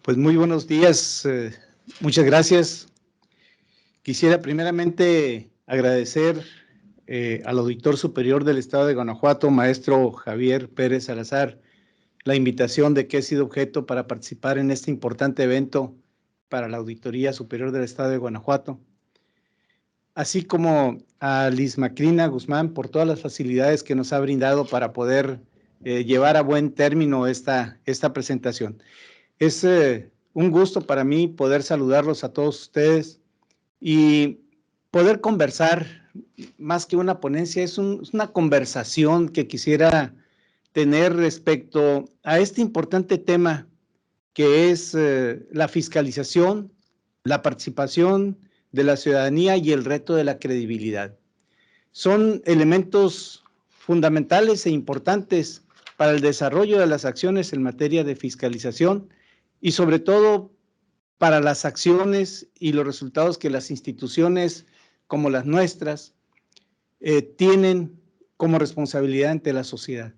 Pues muy buenos días, muchas gracias. Quisiera primeramente agradecer al Auditor Superior del Estado de Guanajuato, maestro Javier Pérez Salazar, la invitación de que he sido objeto para participar en este importante evento para la Auditoría Superior del Estado de Guanajuato, así como a Liz Macrina Guzmán por todas las facilidades que nos ha brindado para poder llevar a buen término esta presentación. Es un gusto para mí poder saludarlos a todos ustedes y poder conversar, más que una ponencia, es una conversación que quisiera tener respecto a este importante tema que es la fiscalización, la participación de la ciudadanía y el reto de la credibilidad. Son elementos fundamentales e importantes para el desarrollo de las acciones en materia de fiscalización y sobre todo para las acciones y los resultados que las instituciones como las nuestras tienen como responsabilidad ante la sociedad.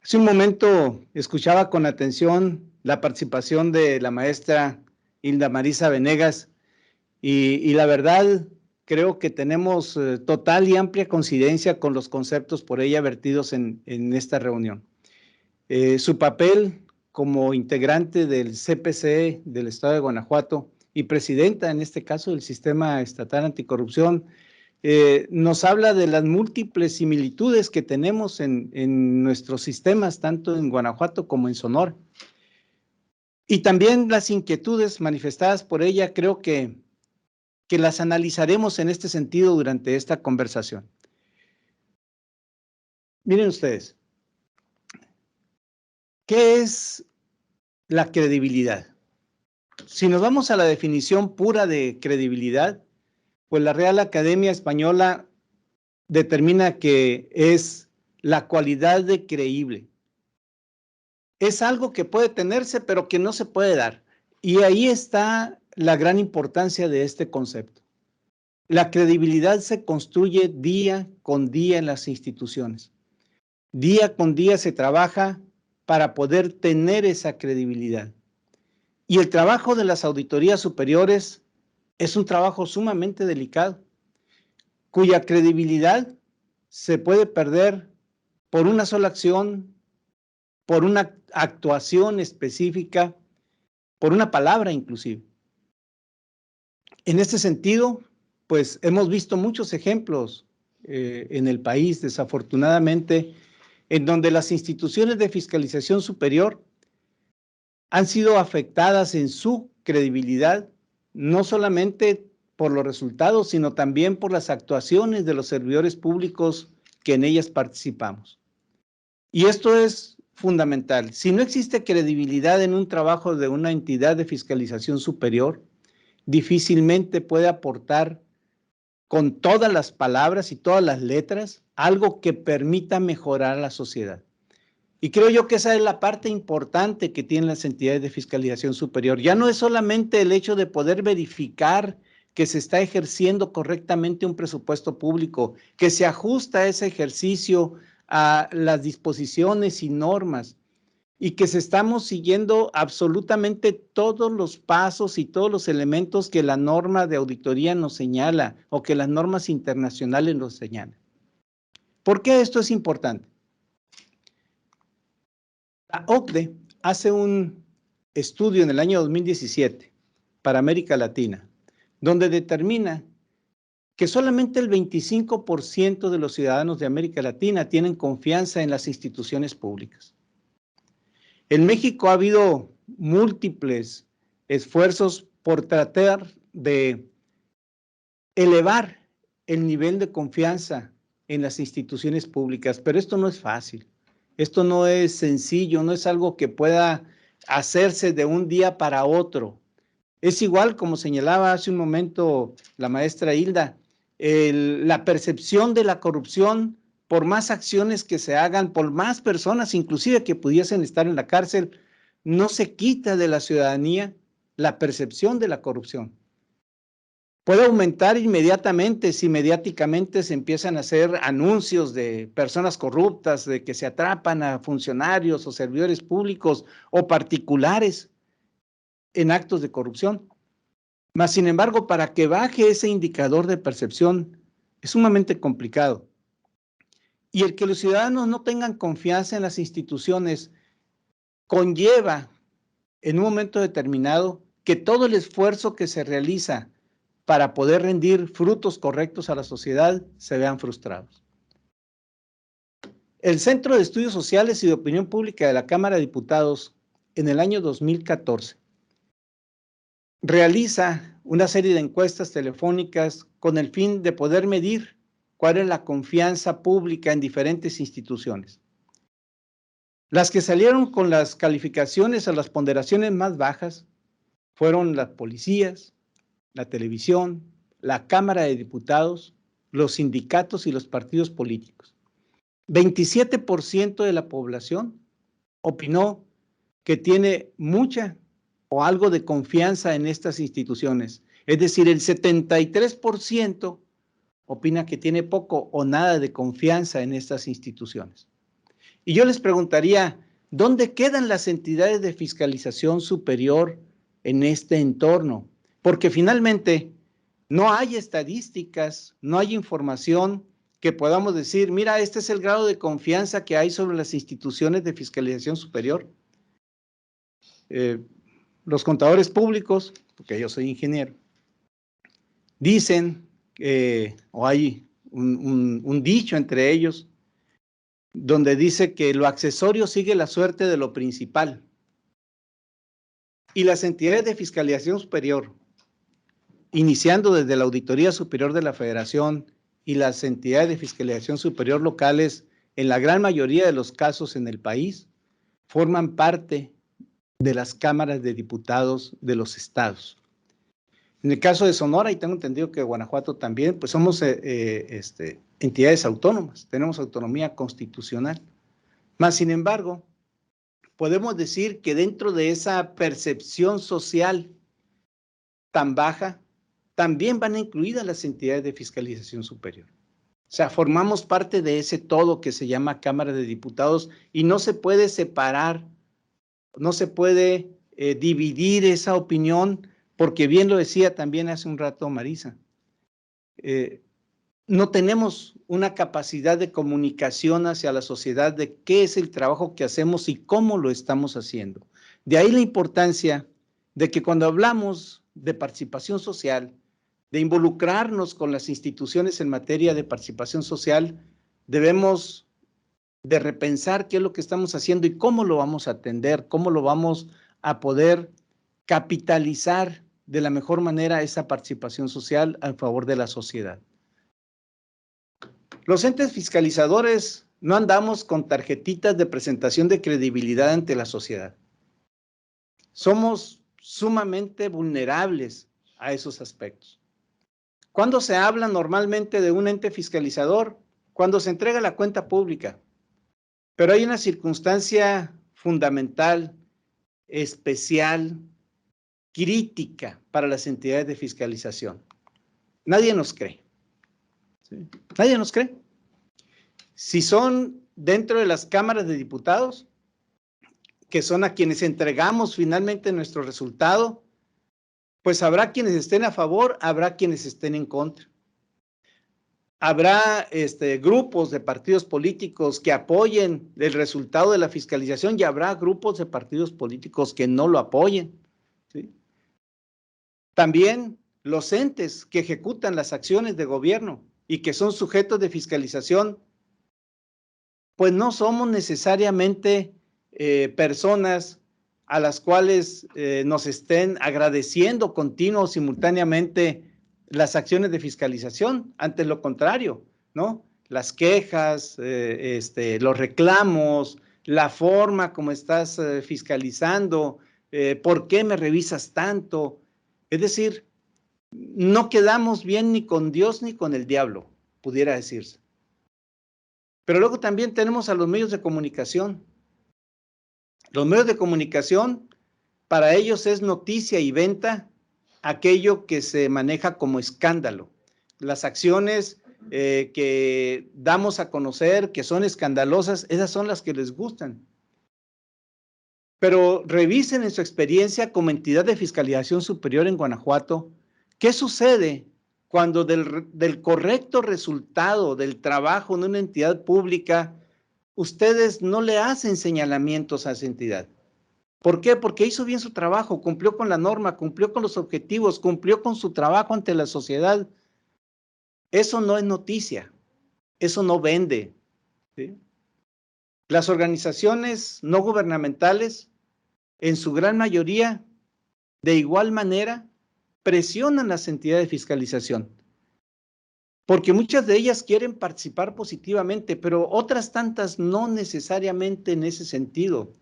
Hace un momento escuchaba con atención la participación de la maestra Hilda Marisa Venegas y la verdad creo que tenemos total y amplia coincidencia con los conceptos por ella vertidos en esta reunión. Su papel como integrante del CPC del Estado de Guanajuato y presidenta, en este caso, del Sistema Estatal Anticorrupción, nos habla de las múltiples similitudes que tenemos en nuestros sistemas, tanto en Guanajuato como en Sonora. Y también las inquietudes manifestadas por ella, creo que las analizaremos en este sentido durante esta conversación. Miren ustedes, ¿qué es la credibilidad? Si nos vamos a la definición pura de credibilidad, pues la Real Academia Española determina que es la cualidad de creíble. Es algo que puede tenerse, pero que no se puede dar. Y ahí está la gran importancia de este concepto. La credibilidad se construye día con día en las instituciones. Día con día se trabaja para poder tener esa credibilidad. Y el trabajo de las auditorías superiores es un trabajo sumamente delicado, cuya credibilidad se puede perder por una sola acción, por una actuación específica, por una palabra inclusive. En este sentido, pues hemos visto muchos ejemplos en el país, desafortunadamente, en donde las instituciones de fiscalización superior han sido afectadas en su credibilidad, no solamente por los resultados, sino también por las actuaciones de los servidores públicos que en ellas participamos. Y esto es fundamental. Si no existe credibilidad en un trabajo de una entidad de fiscalización superior, difícilmente puede aportar con todas las palabras y todas las letras algo que permita mejorar a la sociedad. Y creo yo que esa es la parte importante que tienen las entidades de fiscalización superior. Ya no es solamente el hecho de poder verificar que se está ejerciendo correctamente un presupuesto público, que se ajusta ese ejercicio a las disposiciones y normas y que se estamos siguiendo absolutamente todos los pasos y todos los elementos que la norma de auditoría nos señala o que las normas internacionales nos señalan. ¿Por qué esto es importante? La OCDE hace un estudio en el año 2017 para América Latina, donde determina que solamente el 25% de los ciudadanos de América Latina tienen confianza en las instituciones públicas. En México ha habido múltiples esfuerzos por tratar de elevar el nivel de confianza en las instituciones públicas, pero esto no es fácil. Esto no es sencillo, no es algo que pueda hacerse de un día para otro. Es igual, como señalaba hace un momento la maestra Hilda, la percepción de la corrupción, por más acciones que se hagan, por más personas inclusive que pudiesen estar en la cárcel, no se quita de la ciudadanía la percepción de la corrupción. Puede aumentar inmediatamente si mediáticamente se empiezan a hacer anuncios de personas corruptas, de que se atrapan a funcionarios o servidores públicos o particulares. en actos de corrupción. Mas, sin embargo, para que baje ese indicador de percepción es sumamente complicado. Y el que los ciudadanos no tengan confianza en las instituciones conlleva en un momento determinado que todo el esfuerzo que se realiza para poder rendir frutos correctos a la sociedad se vean frustrados. El Centro de Estudios Sociales y de Opinión Pública de la Cámara de Diputados, en el año 2014, realiza una serie de encuestas telefónicas con el fin de poder medir cuál es la confianza pública en diferentes instituciones. Las que salieron con las calificaciones o las ponderaciones más bajas fueron las policías, la televisión, la Cámara de Diputados, los sindicatos y los partidos políticos. 27% de la población opinó que tiene mucha o algo de confianza en estas instituciones. Es decir, el 73% opina que tiene poco o nada de confianza en estas instituciones. Y yo les preguntaría, ¿dónde quedan las entidades de fiscalización superior en este entorno? Porque finalmente no hay estadísticas, no hay información que podamos decir, mira, este es el grado de confianza que hay sobre las instituciones de fiscalización superior. Los contadores públicos, porque yo soy ingeniero, dicen, o hay un dicho entre ellos, donde dice que lo accesorio sigue la suerte de lo principal. Y las entidades de fiscalización superior, iniciando desde la Auditoría Superior de la Federación y las entidades de fiscalización superior locales, en la gran mayoría de los casos en el país, forman parte de las cámaras de diputados de los estados. En el caso de Sonora, y tengo entendido que Guanajuato también, pues somos entidades autónomas, tenemos autonomía constitucional. Mas, sin embargo, podemos decir que dentro de esa percepción social tan baja, también van incluidas las entidades de fiscalización superior. O sea, formamos parte de ese todo que se llama Cámara de Diputados y no se puede separar, no se puede dividir esa opinión, porque bien lo decía también hace un rato Marisa, no tenemos una capacidad de comunicación hacia la sociedad de qué es el trabajo que hacemos y cómo lo estamos haciendo. De ahí la importancia de que cuando hablamos de participación social, de involucrarnos con las instituciones en materia de participación social, debemos de repensar qué es lo que estamos haciendo y cómo lo vamos a atender, cómo lo vamos a poder capitalizar de la mejor manera esa participación social a favor de la sociedad. Los entes fiscalizadores no andamos con tarjetitas de presentación de credibilidad ante la sociedad. Somos sumamente vulnerables a esos aspectos. ¿Cuándo se habla normalmente de un ente fiscalizador? Cuando se entrega la cuenta pública. Pero hay una circunstancia fundamental, especial, crítica para las entidades de fiscalización. Nadie nos cree. ¿Sí? Nadie nos cree. Si son dentro de las cámaras de diputados, que son a quienes entregamos finalmente nuestro resultado, pues habrá quienes estén a favor, habrá quienes estén en contra. Habrá grupos de partidos políticos que apoyen el resultado de la fiscalización y habrá grupos de partidos políticos que no lo apoyen. ¿Sí? También los entes que ejecutan las acciones de gobierno y que son sujetos de fiscalización, pues no somos necesariamente personas a las cuales nos estén agradeciendo continuo o simultáneamente las acciones de fiscalización. Ante lo contrario, ¿no? Las quejas, los reclamos, la forma como estás fiscalizando, ¿por qué me revisas tanto? Es decir, no quedamos bien ni con Dios ni con el diablo, pudiera decirse. Pero luego también tenemos a los medios de comunicación. Los medios de comunicación, para ellos es noticia y venta aquello que se maneja como escándalo. Las acciones que damos a conocer, que son escandalosas, esas son las que les gustan. Pero revisen en su experiencia como entidad de fiscalización superior en Guanajuato, ¿qué sucede cuando del correcto resultado del trabajo en una entidad pública, ustedes no le hacen señalamientos a esa entidad? ¿Por qué? Porque hizo bien su trabajo, cumplió con la norma, cumplió con los objetivos, cumplió con su trabajo ante la sociedad. Eso no es noticia, eso no vende, ¿sí? Las organizaciones no gubernamentales, en su gran mayoría, de igual manera, presionan las entidades de fiscalización, porque muchas de ellas quieren participar positivamente, pero otras tantas no necesariamente en ese sentido.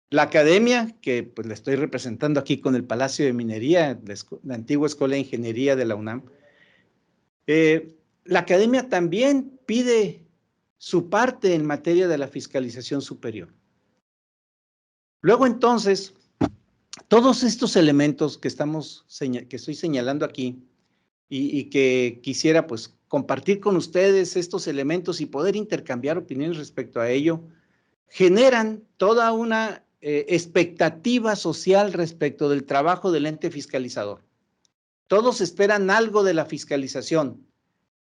La academia, que pues la estoy representando aquí con el Palacio de Minería, la antigua Escuela de Ingeniería de la UNAM, la academia también pide su parte en materia de la fiscalización superior. Luego entonces, todos estos elementos que estoy señalando aquí y que quisiera pues compartir con ustedes estos elementos y poder intercambiar opiniones respecto a ello, generan toda una expectativa social respecto del trabajo del ente fiscalizador. Todos esperan algo de la fiscalización.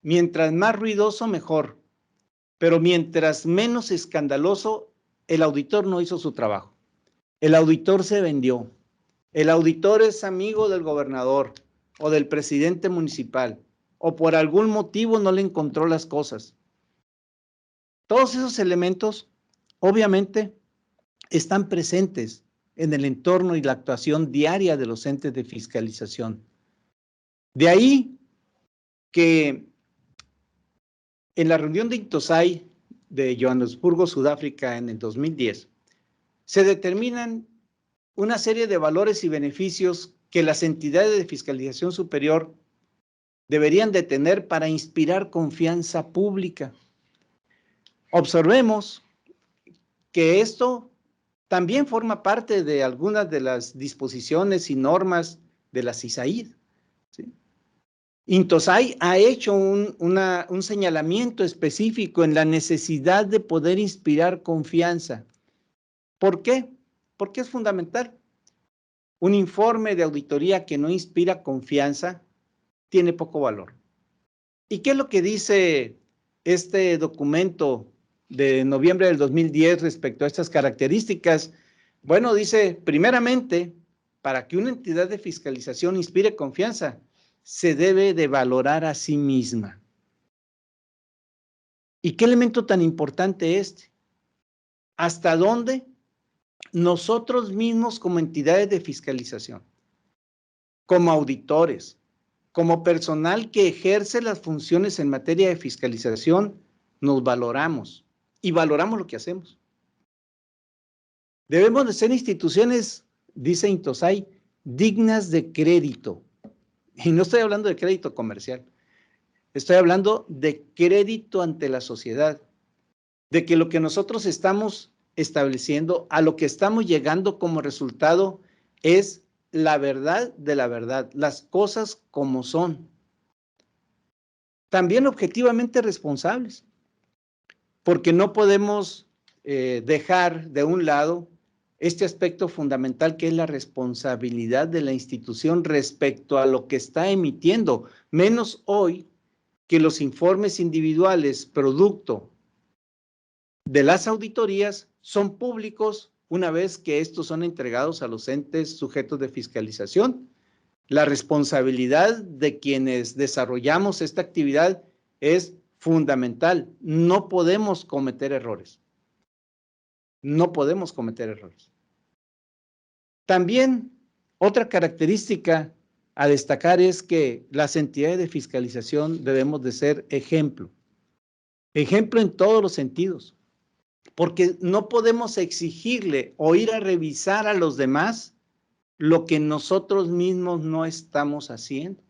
Mientras más ruidoso, mejor. Pero mientras menos escandaloso, el auditor no hizo su trabajo. El auditor se vendió. El auditor es amigo del gobernador o del presidente municipal, o por algún motivo no le encontró las cosas. Todos esos elementos, obviamente, están presentes en el entorno y la actuación diaria de los entes de fiscalización. De ahí que en la reunión de INTOSAI de Johannesburgo, Sudáfrica, en el 2010, se determinan una serie de valores y beneficios que las entidades de fiscalización superior deberían de tener para inspirar confianza pública. Observemos que esto también forma parte de algunas de las disposiciones y normas de la CISAID, ¿sí? INTOSAI ha hecho un señalamiento específico en la necesidad de poder inspirar confianza. ¿Por qué? Porque es fundamental. Un informe de auditoría que no inspira confianza tiene poco valor. ¿Y qué es lo que dice este documento de noviembre del 2010 respecto a estas características? Bueno, dice, primeramente, para que una entidad de fiscalización inspire confianza, se debe de valorar a sí misma. ¿Y qué elemento tan importante este? ¿Hasta dónde nosotros mismos como entidades de fiscalización, como auditores, como personal que ejerce las funciones en materia de fiscalización, nos valoramos y valoramos lo que hacemos? Debemos de ser instituciones, dice INTOSAI, dignas de crédito. Y no estoy hablando de crédito comercial. Estoy hablando de crédito ante la sociedad, de que lo que nosotros estamos estableciendo, a lo que estamos llegando como resultado, es la verdad de la verdad, las cosas como son. También objetivamente responsables, porque no podemos dejar de un lado este aspecto fundamental que es la responsabilidad de la institución respecto a lo que está emitiendo, menos hoy que los informes individuales producto de las auditorías son públicos una vez que estos son entregados a los entes sujetos de fiscalización. La responsabilidad de quienes desarrollamos esta actividad es fundamental. No podemos cometer errores. No podemos cometer errores. También otra característica a destacar es que las entidades de fiscalización debemos de ser ejemplo. Ejemplo en todos los sentidos, porque no podemos exigirle o ir a revisar a los demás lo que nosotros mismos no estamos haciendo.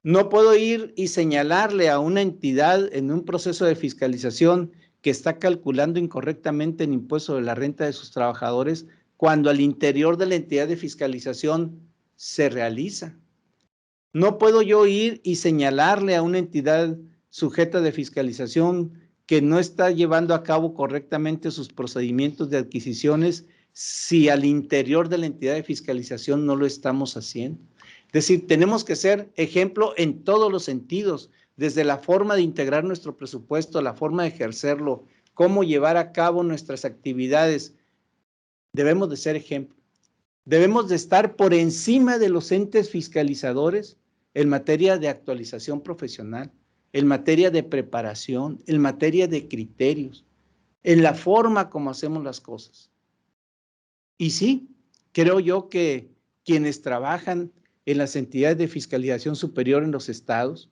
No puedo ir y señalarle a una entidad en un proceso de fiscalización que está calculando incorrectamente el impuesto de la renta de sus trabajadores cuando al interior de la entidad de fiscalización se realiza. No puedo yo ir y señalarle a una entidad sujeta de fiscalización que no está llevando a cabo correctamente sus procedimientos de adquisiciones si al interior de la entidad de fiscalización no lo estamos haciendo. Es decir, tenemos que ser ejemplo en todos los sentidos, desde la forma de integrar nuestro presupuesto, la forma de ejercerlo, cómo llevar a cabo nuestras actividades. Debemos de ser ejemplo. Debemos de estar por encima de los entes fiscalizadores en materia de actualización profesional, en materia de preparación, en materia de criterios, en la forma como hacemos las cosas. Y sí, creo yo que quienes trabajan en las entidades de fiscalización superior en los estados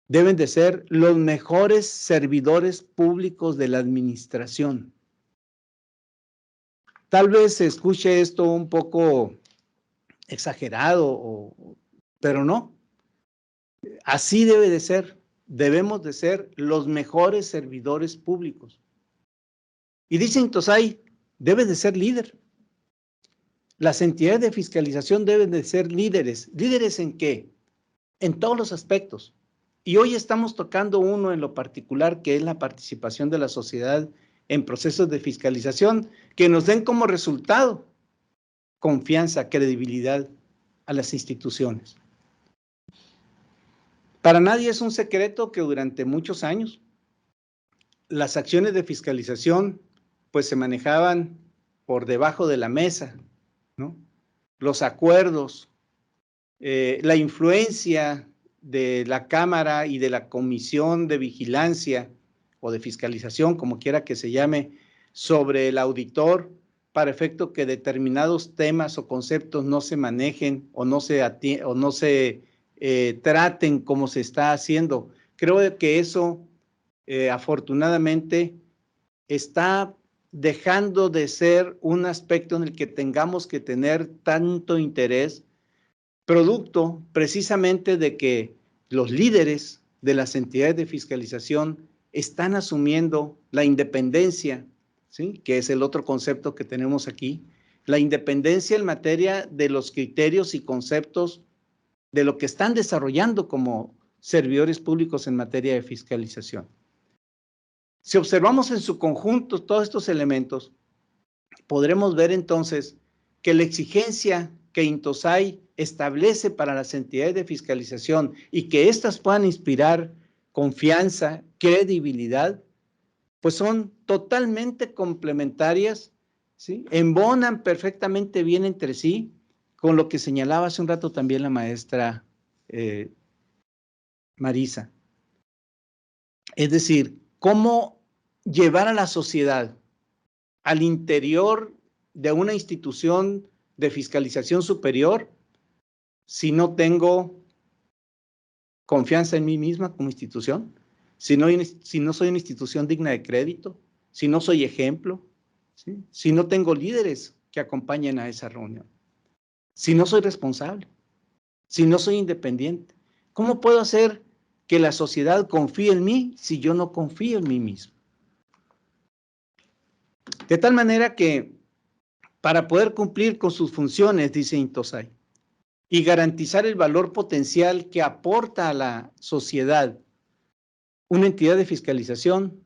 deben de ser los mejores servidores públicos de la administración. Tal vez se escuche esto un poco exagerado, pero no. Así debe de ser. Debemos de ser los mejores servidores públicos. Y dice Intosai, debe de ser líder. Las entidades de fiscalización deben de ser líderes. ¿Líderes en qué? En todos los aspectos. Y hoy estamos tocando uno en lo particular, que es la participación de la sociedad en procesos de fiscalización, que nos den como resultado confianza, credibilidad a las instituciones. Para nadie es un secreto que durante muchos años las acciones de fiscalización pues se manejaban por debajo de la mesa, ¿no? Los acuerdos, la influencia de la Cámara y de la Comisión de Vigilancia o de Fiscalización, como quiera que se llame, sobre el auditor para efecto que determinados temas o conceptos no se manejen o no se traten como se está haciendo. Creo que eso afortunadamente está dejando de ser un aspecto en el que tengamos que tener tanto interés, producto precisamente de que los líderes de las entidades de fiscalización están asumiendo la independencia, ¿sí? Que es el otro concepto que tenemos aquí, la independencia en materia de los criterios y conceptos de lo que están desarrollando como servidores públicos en materia de fiscalización. Si observamos en su conjunto todos estos elementos, podremos ver entonces que la exigencia que Intosai establece para las entidades de fiscalización y que éstas puedan inspirar confianza, credibilidad, pues son totalmente complementarias, ¿sí? Embonan perfectamente bien entre sí, con lo que señalaba hace un rato también la maestra Marisa. Es decir, cómo llevar a la sociedad al interior de una institución de fiscalización superior si no tengo confianza en mí misma como institución, si no soy una institución digna de crédito, si no soy ejemplo, ¿sí? Si no tengo líderes que acompañen a esa reunión, si no soy responsable, si no soy independiente. ¿Cómo puedo hacer que la sociedad confíe en mí si yo no confío en mí mismo? De tal manera que para poder cumplir con sus funciones, dice Intosai, y garantizar el valor potencial que aporta a la sociedad, una entidad de fiscalización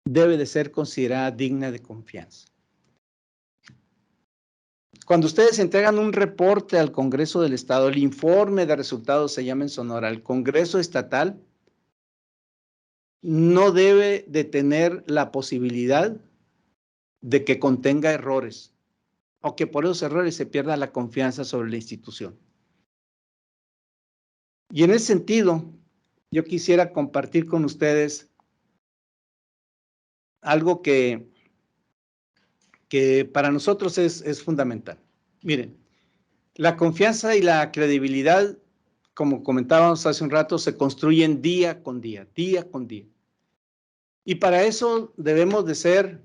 debe de ser considerada digna de confianza. Cuando ustedes entregan un reporte al Congreso del Estado, el informe de resultados se llama en Sonora, el Congreso Estatal no debe de tener la posibilidad de que contenga errores o que por esos errores se pierda la confianza sobre la institución. Y en ese sentido, yo quisiera compartir con ustedes algo que para nosotros es fundamental. Miren, la confianza y la credibilidad, como comentábamos hace un rato, se construyen día con día, día con día. Y para eso debemos de ser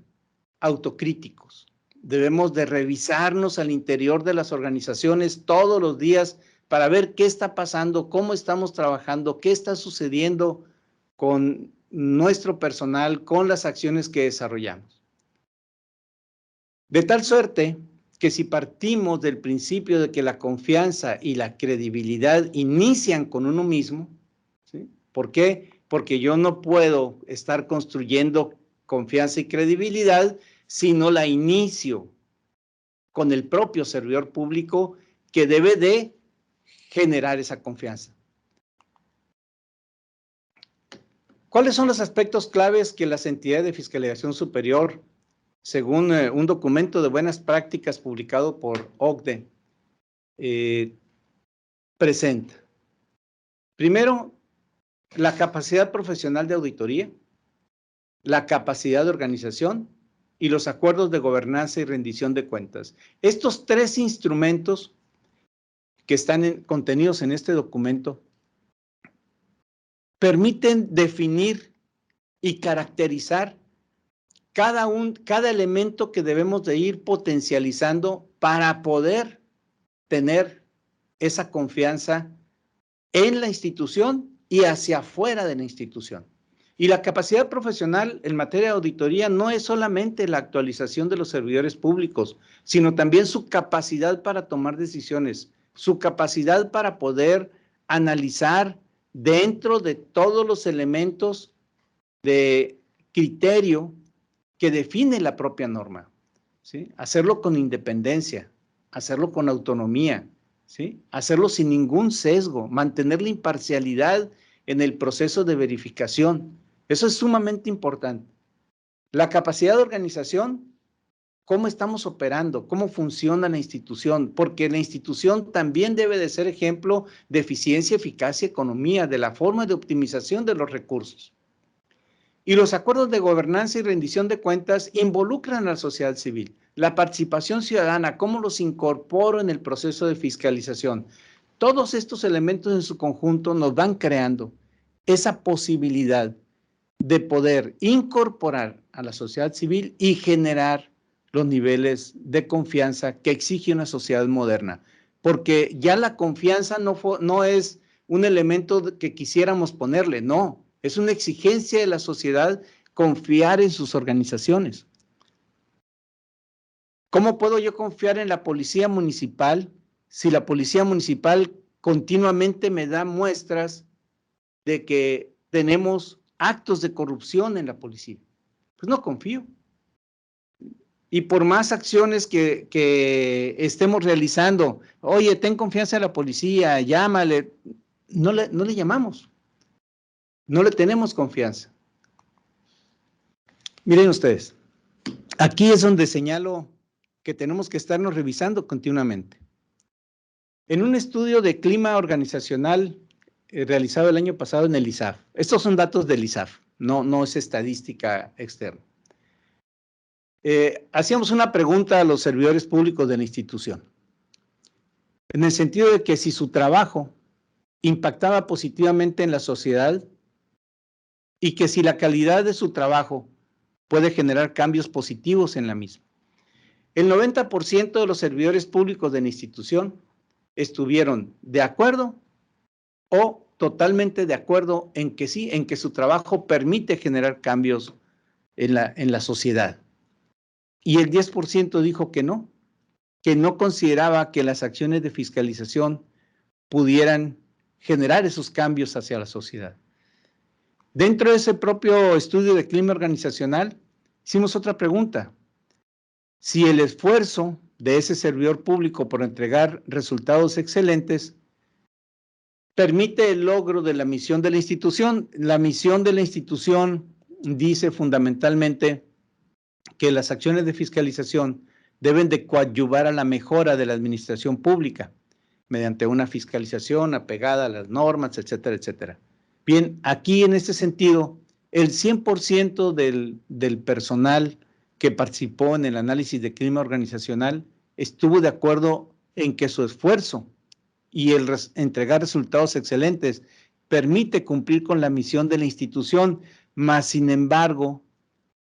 autocríticos, debemos de revisarnos al interior de las organizaciones todos los días para ver qué está pasando, cómo estamos trabajando, qué está sucediendo con nuestro personal, con las acciones que desarrollamos. De tal suerte que si partimos del principio de que la confianza y la credibilidad inician con uno mismo, ¿sí? ¿Por qué? Porque yo no puedo estar construyendo confianza y credibilidad si no la inicio con el propio servidor público que debe de generar esa confianza. ¿Cuáles son los aspectos claves que las entidades de fiscalización superior, según un documento de buenas prácticas publicado por OCDE, presenta? Primero, la capacidad profesional de auditoría, la capacidad de organización y los acuerdos de gobernanza y rendición de cuentas. Estos tres instrumentos que están contenidos en este documento permiten definir y caracterizar cada elemento que debemos de ir potencializando para poder tener esa confianza en la institución y hacia afuera de la institución. Y la capacidad profesional en materia de auditoría no es solamente la actualización de los servidores públicos, sino también su capacidad para tomar decisiones, su capacidad para poder analizar dentro de todos los elementos de criterio que define la propia norma, ¿sí? Hacerlo con independencia, hacerlo con autonomía, ¿sí? Hacerlo sin ningún sesgo, mantener la imparcialidad en el proceso de verificación. Eso es sumamente importante. La capacidad de organización, cómo estamos operando, cómo funciona la institución, porque la institución también debe de ser ejemplo de eficiencia, eficacia, economía, de la forma de optimización de los recursos. Y los acuerdos de gobernanza y rendición de cuentas involucran a la sociedad civil. La participación ciudadana, cómo los incorporo en el proceso de fiscalización. Todos estos elementos en su conjunto nos van creando esa posibilidad de poder incorporar a la sociedad civil y generar los niveles de confianza que exige una sociedad moderna. Porque ya la confianza no es un elemento que quisiéramos ponerle, no. Es una exigencia de la sociedad confiar en sus organizaciones. ¿Cómo puedo yo confiar en la policía municipal si la policía municipal continuamente me da muestras de que tenemos actos de corrupción en la policía? Pues no confío. Y por más acciones que estemos realizando, oye, ten confianza en la policía, llámale, no le llamamos. No le tenemos confianza. Miren ustedes, aquí es donde señalo que tenemos que estarnos revisando continuamente. En un estudio de clima organizacional realizado el año pasado en el ISAF, estos son datos del ISAF, no es estadística externa. Hacíamos una pregunta a los servidores públicos de la institución, en el sentido de que si su trabajo impactaba positivamente en la sociedad y que si la calidad de su trabajo puede generar cambios positivos en la misma. El 90% de los servidores públicos de la institución estuvieron de acuerdo o totalmente de acuerdo en que sí, en que su trabajo permite generar cambios en la sociedad. Y el 10% dijo que no consideraba que las acciones de fiscalización pudieran generar esos cambios hacia la sociedad. Dentro de ese propio estudio de clima organizacional, hicimos otra pregunta. Si el esfuerzo de ese servidor público por entregar resultados excelentes permite el logro de la misión de la institución. La misión de la institución dice fundamentalmente que las acciones de fiscalización deben de coadyuvar a la mejora de la administración pública mediante una fiscalización apegada a las normas, etcétera, etcétera. Bien, aquí en este sentido, el 100% del personal que participó en el análisis de clima organizacional estuvo de acuerdo en que su esfuerzo y el entregar resultados excelentes permite cumplir con la misión de la institución, mas sin embargo,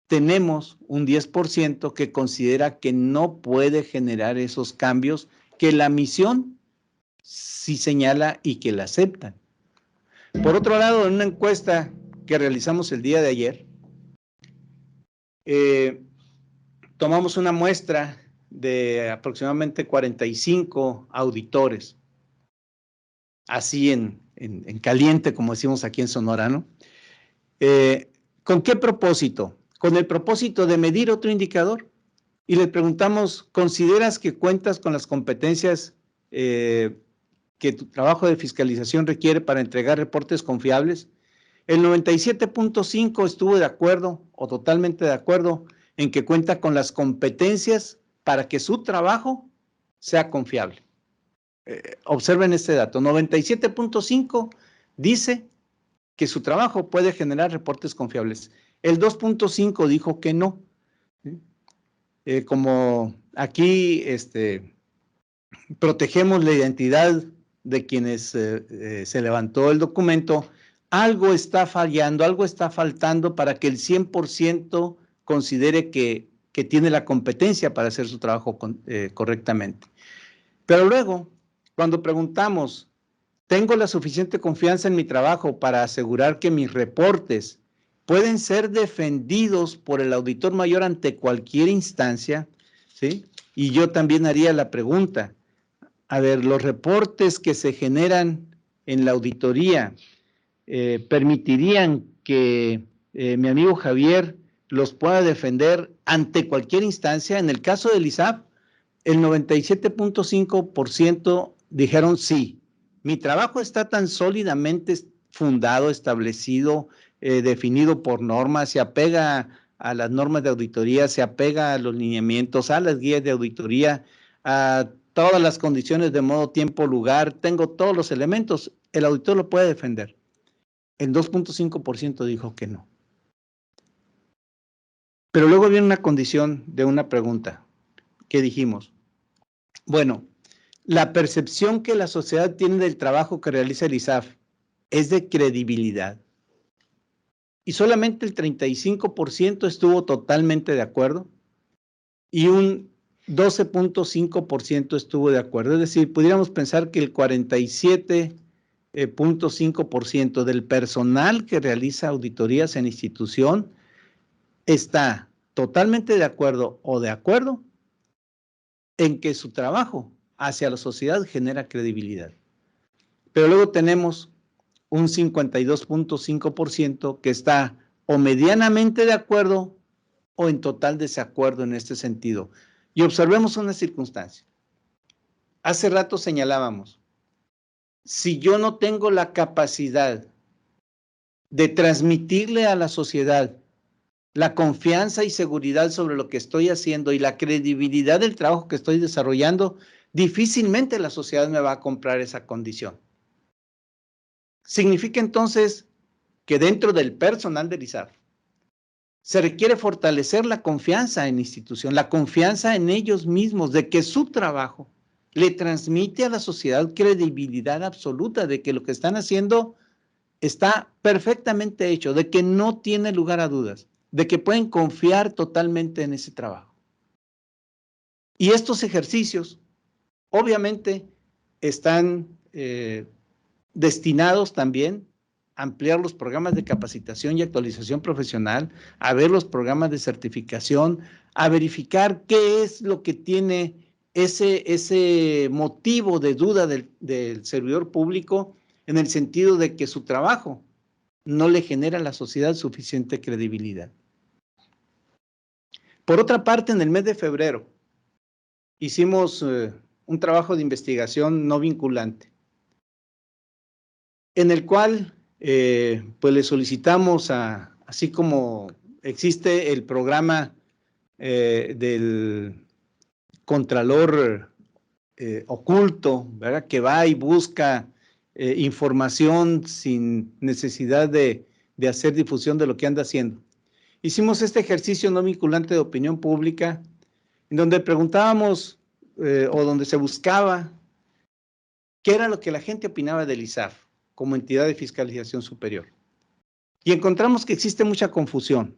tenemos un 10% que considera que no puede generar esos cambios que la misión sí señala y que la aceptan. Por otro lado, en una encuesta que realizamos el día de ayer, tomamos una muestra de aproximadamente 45 auditores, así en caliente, como decimos aquí en Sonora, ¿no? ¿Con qué propósito? Con el propósito de medir otro indicador, y le preguntamos, ¿consideras que cuentas con las competencias que tu trabajo de fiscalización requiere para entregar reportes confiables? El 97.5 estuvo de acuerdo o totalmente de acuerdo en que cuenta con las competencias para que su trabajo sea confiable. Observen este dato, 97.5 dice que su trabajo puede generar reportes confiables. El 2.5 dijo que no. Como aquí protegemos la identidad de quienes se levantó el documento, algo está fallando, algo está faltando para que el 100% considere que tiene la competencia para hacer su trabajo correctamente. Pero luego, cuando preguntamos, ¿tengo la suficiente confianza en mi trabajo para asegurar que mis reportes pueden ser defendidos por el auditor mayor ante cualquier instancia? ¿Sí? Y yo también haría la pregunta, a ver, los reportes que se generan en la auditoría permitirían que mi amigo Javier los pueda defender ante cualquier instancia. En el caso del ISAF, el 97.5% dijeron sí. Mi trabajo está tan sólidamente fundado, establecido, definido por normas, se apega a las normas de auditoría, se apega a los lineamientos, a las guías de auditoría, a todas las condiciones de modo, tiempo, lugar, tengo todos los elementos, el auditor lo puede defender. El 2.5% dijo que no. Pero luego viene una condición de una pregunta que dijimos, bueno, la percepción que la sociedad tiene del trabajo que realiza el ISAF es de credibilidad. Y solamente el 35% estuvo totalmente de acuerdo y un 12.5% estuvo de acuerdo. Es decir, pudiéramos pensar que el 47.5% del personal que realiza auditorías en institución está totalmente de acuerdo o de acuerdo en que su trabajo hacia la sociedad genera credibilidad. Pero luego tenemos un 52.5% que está o medianamente de acuerdo o en total desacuerdo en este sentido. Y observemos una circunstancia. Hace rato señalábamos, si yo no tengo la capacidad de transmitirle a la sociedad la confianza y seguridad sobre lo que estoy haciendo y la credibilidad del trabajo que estoy desarrollando, difícilmente la sociedad me va a comprar esa condición. Significa entonces que dentro del personal del ISAF se requiere fortalecer la confianza en la institución, la confianza en ellos mismos, de que su trabajo le transmite a la sociedad credibilidad absoluta de que lo que están haciendo está perfectamente hecho, de que no tiene lugar a dudas, de que pueden confiar totalmente en ese trabajo. Y estos ejercicios, obviamente, están destinados también a ampliar los programas de capacitación y actualización profesional, a ver los programas de certificación, a verificar qué es lo que tiene ese motivo de duda del servidor público en el sentido de que su trabajo no le genera a la sociedad suficiente credibilidad. Por otra parte, en el mes de febrero hicimos un trabajo de investigación no vinculante, en el cual pues le solicitamos, así como existe el programa del Contralor oculto, ¿verdad?, que va y busca información sin necesidad de hacer difusión de lo que anda haciendo. Hicimos este ejercicio no vinculante de opinión pública, en donde preguntábamos o donde se buscaba qué era lo que la gente opinaba del ISAF como entidad de fiscalización superior. Y encontramos que existe mucha confusión.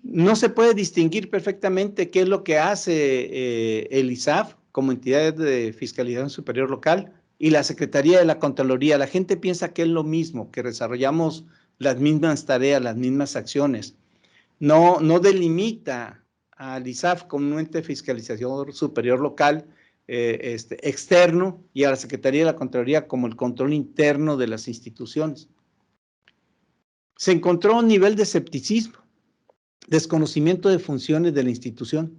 No se puede distinguir perfectamente qué es lo que hace el ISAF como entidad de fiscalización superior local y la Secretaría de la Contraloría. La gente piensa que es lo mismo, que desarrollamos las mismas tareas, las mismas acciones. No delimita al ISAF como un ente de fiscalización superior local externo y a la Secretaría de la Contraloría como el control interno de las instituciones. Se encontró un nivel de escepticismo desconocimiento de funciones de la institución.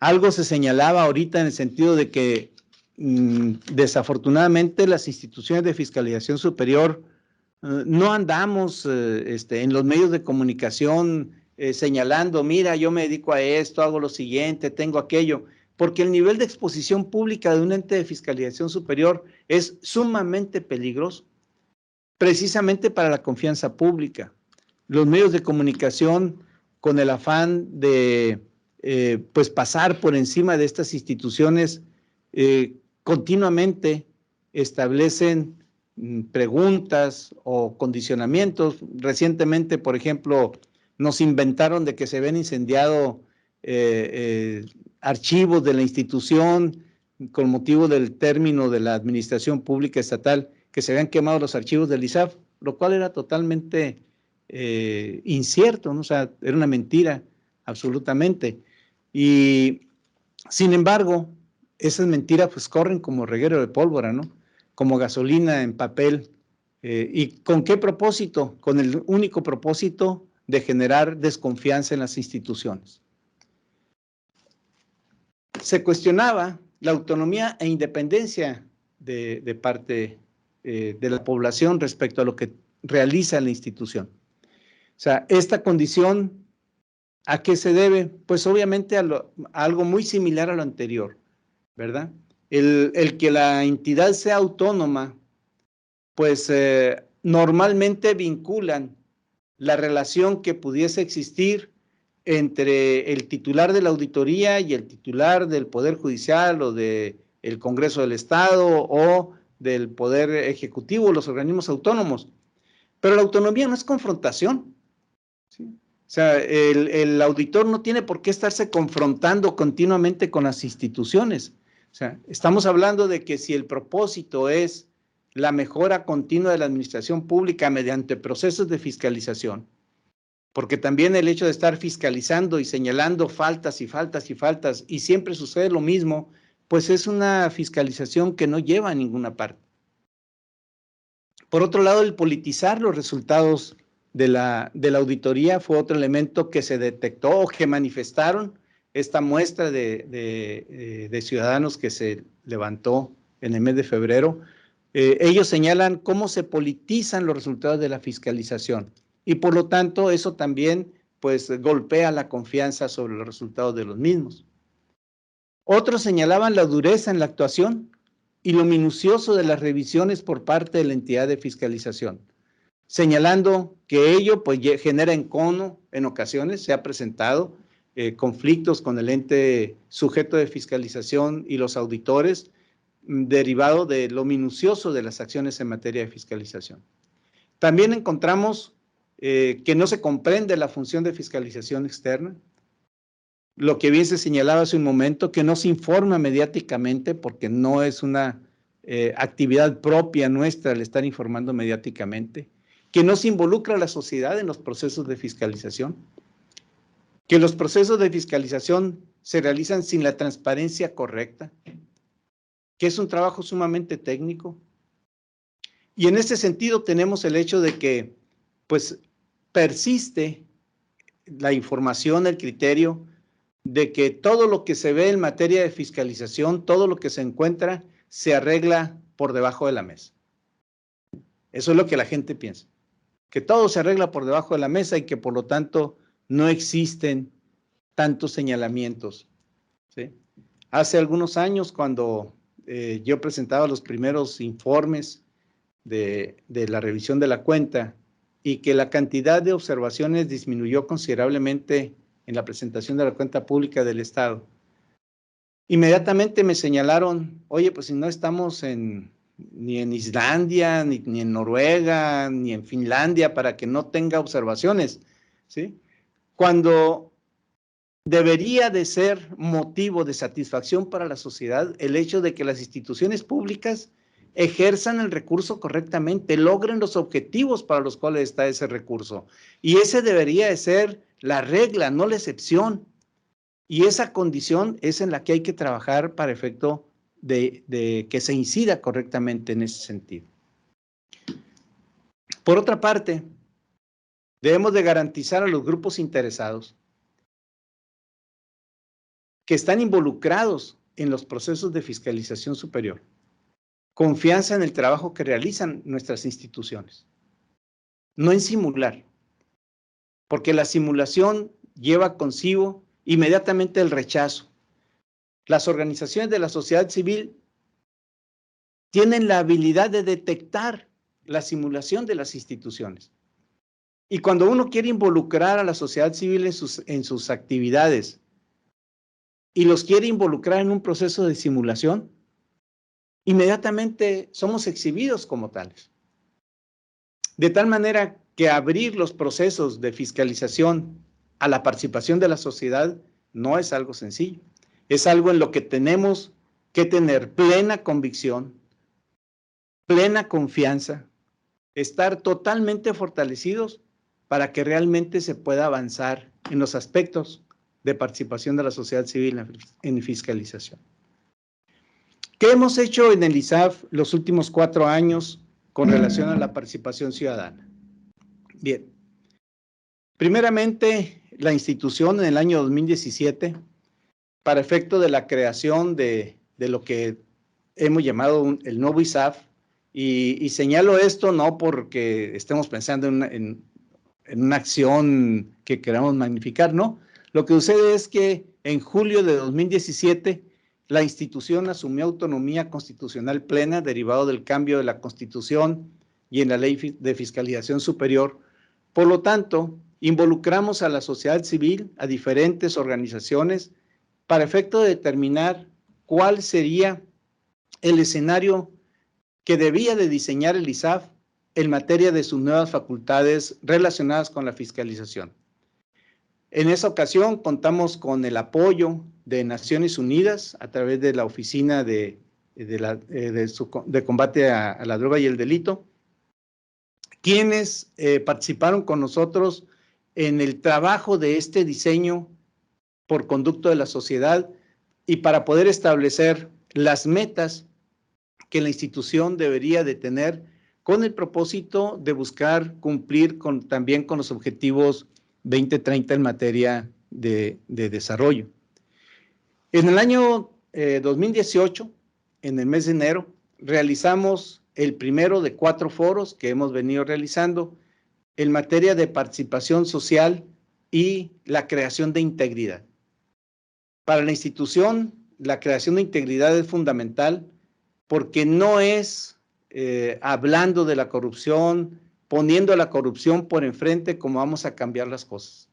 Algo se señalaba ahorita en el sentido de que desafortunadamente las instituciones de fiscalización superior no andamos en los medios de comunicación señalando, mira, yo me dedico a esto, hago lo siguiente, tengo aquello, porque el nivel de exposición pública de un ente de fiscalización superior es sumamente peligroso, precisamente para la confianza pública. Los medios de comunicación, con el afán de pues pasar por encima de estas instituciones, continuamente establecen preguntas o condicionamientos. Recientemente, por ejemplo, nos inventaron de que se habían incendiado archivos de la institución con motivo del término de la administración pública estatal, que se habían quemado los archivos del ISAF, lo cual era totalmente incierto, ¿no? O sea, era una mentira, absolutamente. Y sin embargo, esas mentiras pues corren como reguero de pólvora, ¿no? Como gasolina en papel. ¿Y con qué propósito? Con el único propósito de generar desconfianza en las instituciones. Se cuestionaba la autonomía e independencia de parte de la población respecto a lo que realiza la institución. O sea, esta condición, ¿a qué se debe? Pues obviamente a algo muy similar a lo anterior, ¿verdad? El que la entidad sea autónoma, pues normalmente vinculan la relación que pudiese existir entre el titular de la auditoría y el titular del Poder Judicial o del Congreso del Estado o del Poder Ejecutivo, los organismos autónomos. Pero la autonomía no es confrontación, ¿sí? O sea, el auditor no tiene por qué estarse confrontando continuamente con las instituciones. O sea, estamos hablando de que si el propósito es la mejora continua de la administración pública mediante procesos de fiscalización, porque también el hecho de estar fiscalizando y señalando faltas y faltas y faltas y siempre sucede lo mismo, pues es una fiscalización que no lleva a ninguna parte. Por otro lado, el politizar los resultados de la auditoría fue otro elemento que se detectó o que manifestaron esta muestra de ciudadanos que se levantó en el mes de febrero. Ellos señalan cómo se politizan los resultados de la fiscalización y por lo tanto eso también pues golpea la confianza sobre los resultados de los mismos. Otros señalaban la dureza en la actuación y lo minucioso de las revisiones por parte de la entidad de fiscalización, señalando que ello pues genera encono en ocasiones, se ha presentado conflictos con el ente sujeto de fiscalización y los auditores, derivado de lo minucioso de las acciones en materia de fiscalización. También encontramos que no se comprende la función de fiscalización externa, lo que bien se señalaba hace un momento, que no se informa mediáticamente porque no es una actividad propia nuestra el estar informando mediáticamente, que no se involucra a la sociedad en los procesos de fiscalización, que los procesos de fiscalización se realizan sin la transparencia correcta, que es un trabajo sumamente técnico. Y en este sentido tenemos el hecho de que pues persiste la información, el criterio de que todo lo que se ve en materia de fiscalización, todo lo que se encuentra, se arregla por debajo de la mesa. Eso es lo que la gente piensa, que todo se arregla por debajo de la mesa y que por lo tanto no existen tantos señalamientos, ¿sí? Hace algunos años, cuando yo presentaba los primeros informes de la revisión de la cuenta y que la cantidad de observaciones disminuyó considerablemente en la presentación de la cuenta pública del Estado, inmediatamente me señalaron, oye, pues si no estamos ni en Islandia, ni en Noruega, ni en Finlandia, para que no tenga observaciones, ¿sí? Cuando debería de ser motivo de satisfacción para la sociedad el hecho de que las instituciones públicas ejerzan el recurso correctamente, logren los objetivos para los cuales está ese recurso. Y ese debería de ser la regla, no la excepción. Y esa condición es en la que hay que trabajar para efecto de que se incida correctamente en ese sentido. Por otra parte, Debemos de garantizar a los grupos interesados que están involucrados en los procesos de fiscalización superior confianza en el trabajo que realizan nuestras instituciones, no en simular, porque la simulación lleva consigo inmediatamente el rechazo. Las organizaciones de la sociedad civil tienen la habilidad de detectar la simulación de las instituciones. Y cuando uno quiere involucrar a la sociedad civil en sus actividades y los quiere involucrar en un proceso de simulación, inmediatamente somos exhibidos como tales. De tal manera que abrir los procesos de fiscalización a la participación de la sociedad no es algo sencillo. Es algo en lo que tenemos que tener plena convicción, plena confianza, estar totalmente fortalecidos para que realmente se pueda avanzar en los aspectos de participación de la sociedad civil en fiscalización. ¿Qué hemos hecho en el ISAF los últimos 4 años con relación a la participación ciudadana? Bien, primeramente, la institución en el año 2017, para efecto de la creación de lo que hemos llamado el nuevo ISAF, y señalo esto no porque estemos pensando en una acción que queramos magnificar, no. Lo que sucede es que en julio de 2017, la institución asumió autonomía constitucional plena derivado del cambio de la Constitución y en la Ley de Fiscalización Superior. Por lo tanto, involucramos a la sociedad civil, a diferentes organizaciones, para efecto de determinar cuál sería el escenario que debía de diseñar el ISAF en materia de sus nuevas facultades relacionadas con la fiscalización. En esa ocasión contamos con el apoyo de Naciones Unidas a través de la Oficina de Combate a la Droga y el Delito, quienes participaron con nosotros en el trabajo de este diseño por conducto de la sociedad y para poder establecer las metas que la institución debería de tener con el propósito de buscar cumplir también con los objetivos 2030 en materia de desarrollo. En el año 2018, en el mes de enero, realizamos el primero de 4 foros que hemos venido realizando en materia de participación social y la creación de integridad. Para la institución, la creación de integridad es fundamental porque no es hablando de la corrupción, poniendo la corrupción por enfrente como vamos a cambiar las cosas.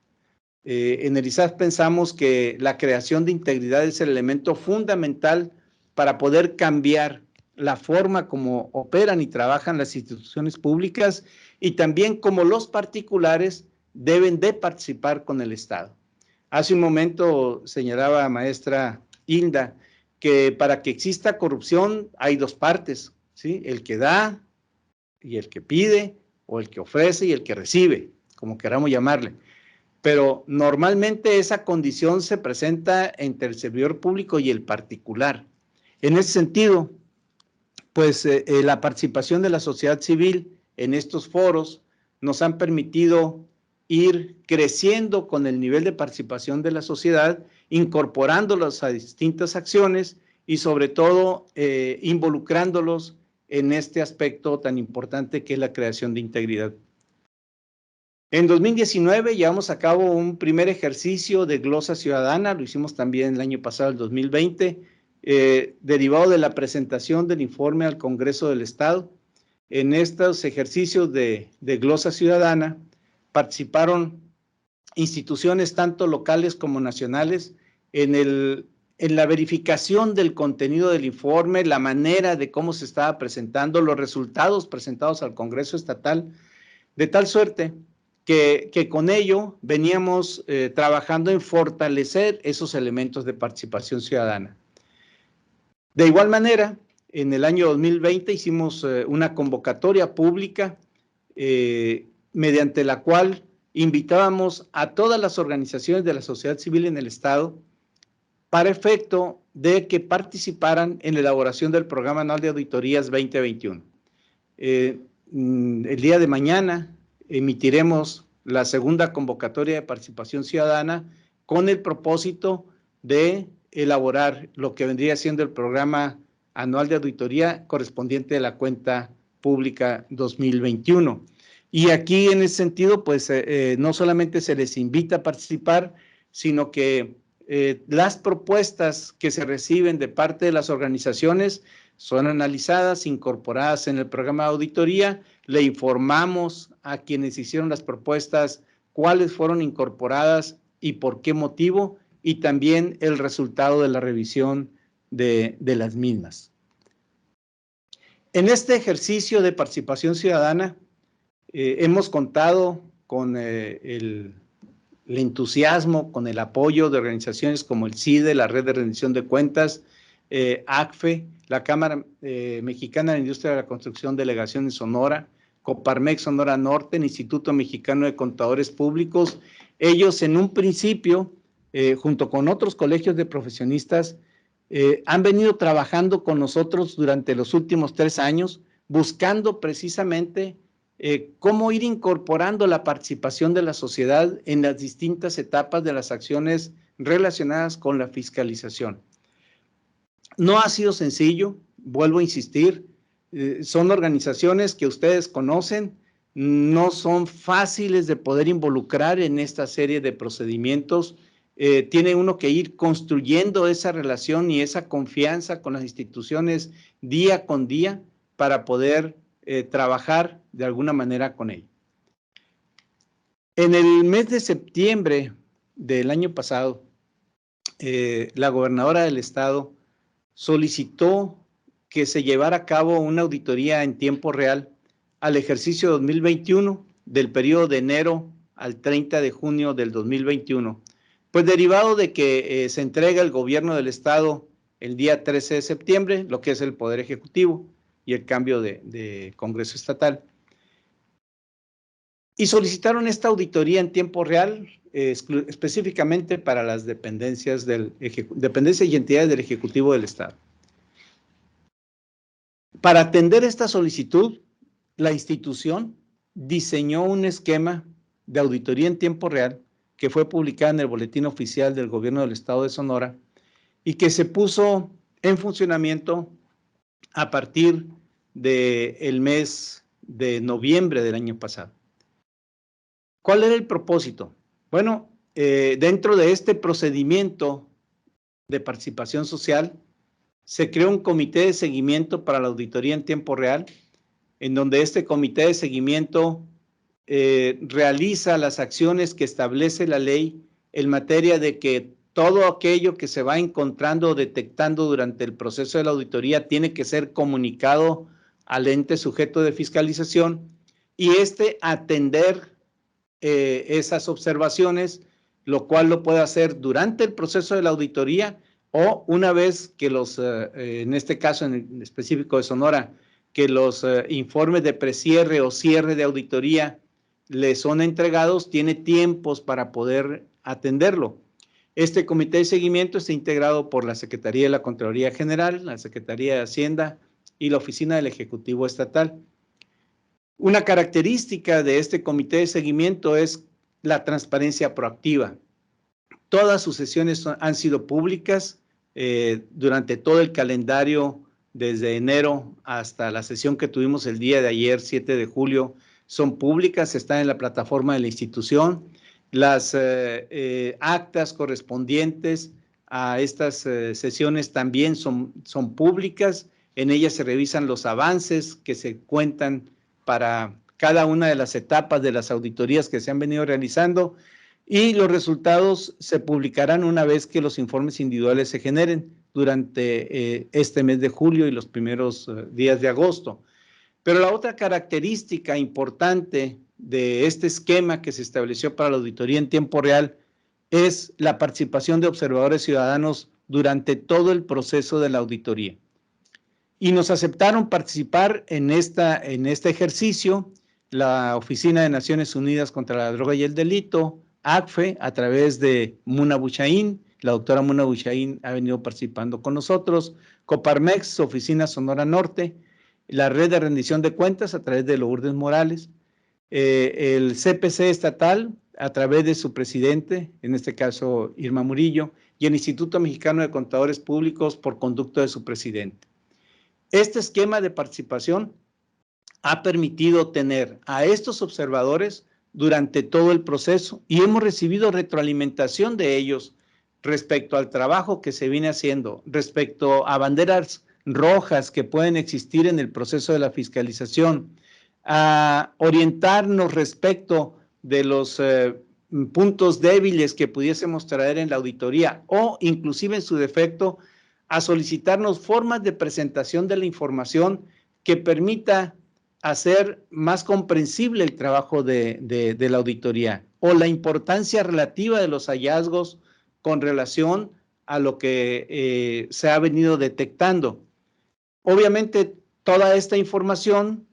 En el ISAF pensamos que la creación de integridad es el elemento fundamental para poder cambiar la forma como operan y trabajan las instituciones públicas y también como los particulares deben de participar con el Estado. Hace un momento señalaba maestra Hilda que para que exista corrupción hay 2 partes, ¿sí? El que da y el que pide, o el que ofrece y el que recibe, como queramos llamarle. Pero normalmente esa condición se presenta entre el servidor público y el particular. En ese sentido, pues la participación de la sociedad civil en estos foros nos han permitido ir creciendo con el nivel de participación de la sociedad, incorporándolos a distintas acciones y sobre todo involucrándolos en este aspecto tan importante que es la creación de integridad. En 2019 llevamos a cabo un primer ejercicio de glosa ciudadana, lo hicimos también el año pasado, el 2020, derivado de la presentación del informe al Congreso del Estado. En estos ejercicios de glosa ciudadana participaron instituciones tanto locales como nacionales en la verificación del contenido del informe, la manera de cómo se estaba presentando, los resultados presentados al Congreso Estatal, de tal suerte que con ello veníamos trabajando en fortalecer esos elementos de participación ciudadana. De igual manera, en el año 2020 hicimos una convocatoria pública mediante la cual invitábamos a todas las organizaciones de la sociedad civil en el Estado para efecto de que participaran en la elaboración del Programa Anual de Auditorías 2021. El día de mañana emitiremos la segunda convocatoria de participación ciudadana con el propósito de elaborar lo que vendría siendo el programa anual de auditoría correspondiente a la cuenta pública 2021. Y aquí en ese sentido, pues no solamente se les invita a participar, sino que las propuestas que se reciben de parte de las organizaciones son analizadas, incorporadas en el programa de auditoría, le informamos a quienes hicieron las propuestas cuáles fueron incorporadas y por qué motivo, y también el resultado de la revisión de las mismas. En este ejercicio de participación ciudadana, hemos contado con el entusiasmo, con el apoyo de organizaciones como el CIDE, la Red de Rendición de Cuentas, ACFE, la Cámara Mexicana de la Industria de la Construcción, Delegación en Sonora, Coparmex Sonora Norte, el Instituto Mexicano de Contadores Públicos. Ellos en un principio, junto con otros colegios de profesionistas, han venido trabajando con nosotros durante los últimos 3 años, buscando precisamente cómo ir incorporando la participación de la sociedad en las distintas etapas de las acciones relacionadas con la fiscalización. No ha sido sencillo, vuelvo a insistir, son organizaciones que ustedes conocen, no son fáciles de poder involucrar en esta serie de procedimientos. Tiene uno que ir construyendo esa relación y esa confianza con las instituciones día con día para poder trabajar de alguna manera con ello. En el mes de septiembre del año pasado, la gobernadora del estado solicitó que se llevara a cabo una auditoría en tiempo real al ejercicio 2021 del periodo de enero al 30 de junio del 2021. Pues derivado de que se entrega el gobierno del estado el día 13 de septiembre, lo que es el Poder Ejecutivo y el cambio de Congreso Estatal. Y solicitaron esta auditoría en tiempo real, específicamente para las dependencias y entidades del Ejecutivo del Estado. Para atender esta solicitud, la institución diseñó un esquema de auditoría en tiempo real que fue publicada en el Boletín Oficial del Gobierno del Estado de Sonora y que se puso en funcionamiento a partir del mes de noviembre del año pasado. ¿Cuál era el propósito? Bueno, dentro de este procedimiento de participación social, se creó un comité de seguimiento para la auditoría en tiempo real, en donde este comité de seguimiento realiza las acciones que establece la ley en materia de que todo aquello que se va encontrando o detectando durante el proceso de la auditoría tiene que ser comunicado al ente sujeto de fiscalización y atender esas observaciones, lo cual lo puede hacer durante el proceso de la auditoría o una vez que en este caso en específico de Sonora, que los informes de precierre o cierre de auditoría le son entregados, tiene tiempos para poder atenderlo. Este comité de seguimiento está integrado por la Secretaría de la Contraloría General, la Secretaría de Hacienda y la Oficina del Ejecutivo Estatal. Una característica de este comité de seguimiento es la transparencia proactiva. Todas sus sesiones han sido públicas durante todo el calendario, desde enero hasta la sesión que tuvimos el día de ayer, 7 de julio, son públicas, están en la plataforma de la institución. Las actas correspondientes a estas sesiones también son públicas. En ellas se revisan los avances que se cuentan para cada una de las etapas de las auditorías que se han venido realizando y los resultados se publicarán una vez que los informes individuales se generen durante este mes de julio y los primeros días de agosto. Pero la otra característica importante de este esquema que se estableció para la auditoría en tiempo real es la participación de observadores ciudadanos durante todo el proceso de la auditoría. Y nos aceptaron participar en este ejercicio la Oficina de Naciones Unidas contra la Droga y el Delito, ACFE, a través de Muna Buchaín. La doctora Muna Buchaín ha venido participando con nosotros. Coparmex, Oficina Sonora Norte, la Red de Rendición de Cuentas a través de Lourdes Morales, el CPC estatal, a través de su presidente, en este caso Irma Murillo, y el Instituto Mexicano de Contadores Públicos por conducto de su presidente. Este esquema de participación ha permitido tener a estos observadores durante todo el proceso y hemos recibido retroalimentación de ellos respecto al trabajo que se viene haciendo, respecto a banderas rojas que pueden existir en el proceso de la fiscalización, a orientarnos respecto de los puntos débiles que pudiésemos traer en la auditoría o inclusive en su defecto a solicitarnos formas de presentación de la información que permita hacer más comprensible el trabajo de la auditoría o la importancia relativa de los hallazgos con relación a lo que se ha venido detectando. Obviamente, toda esta información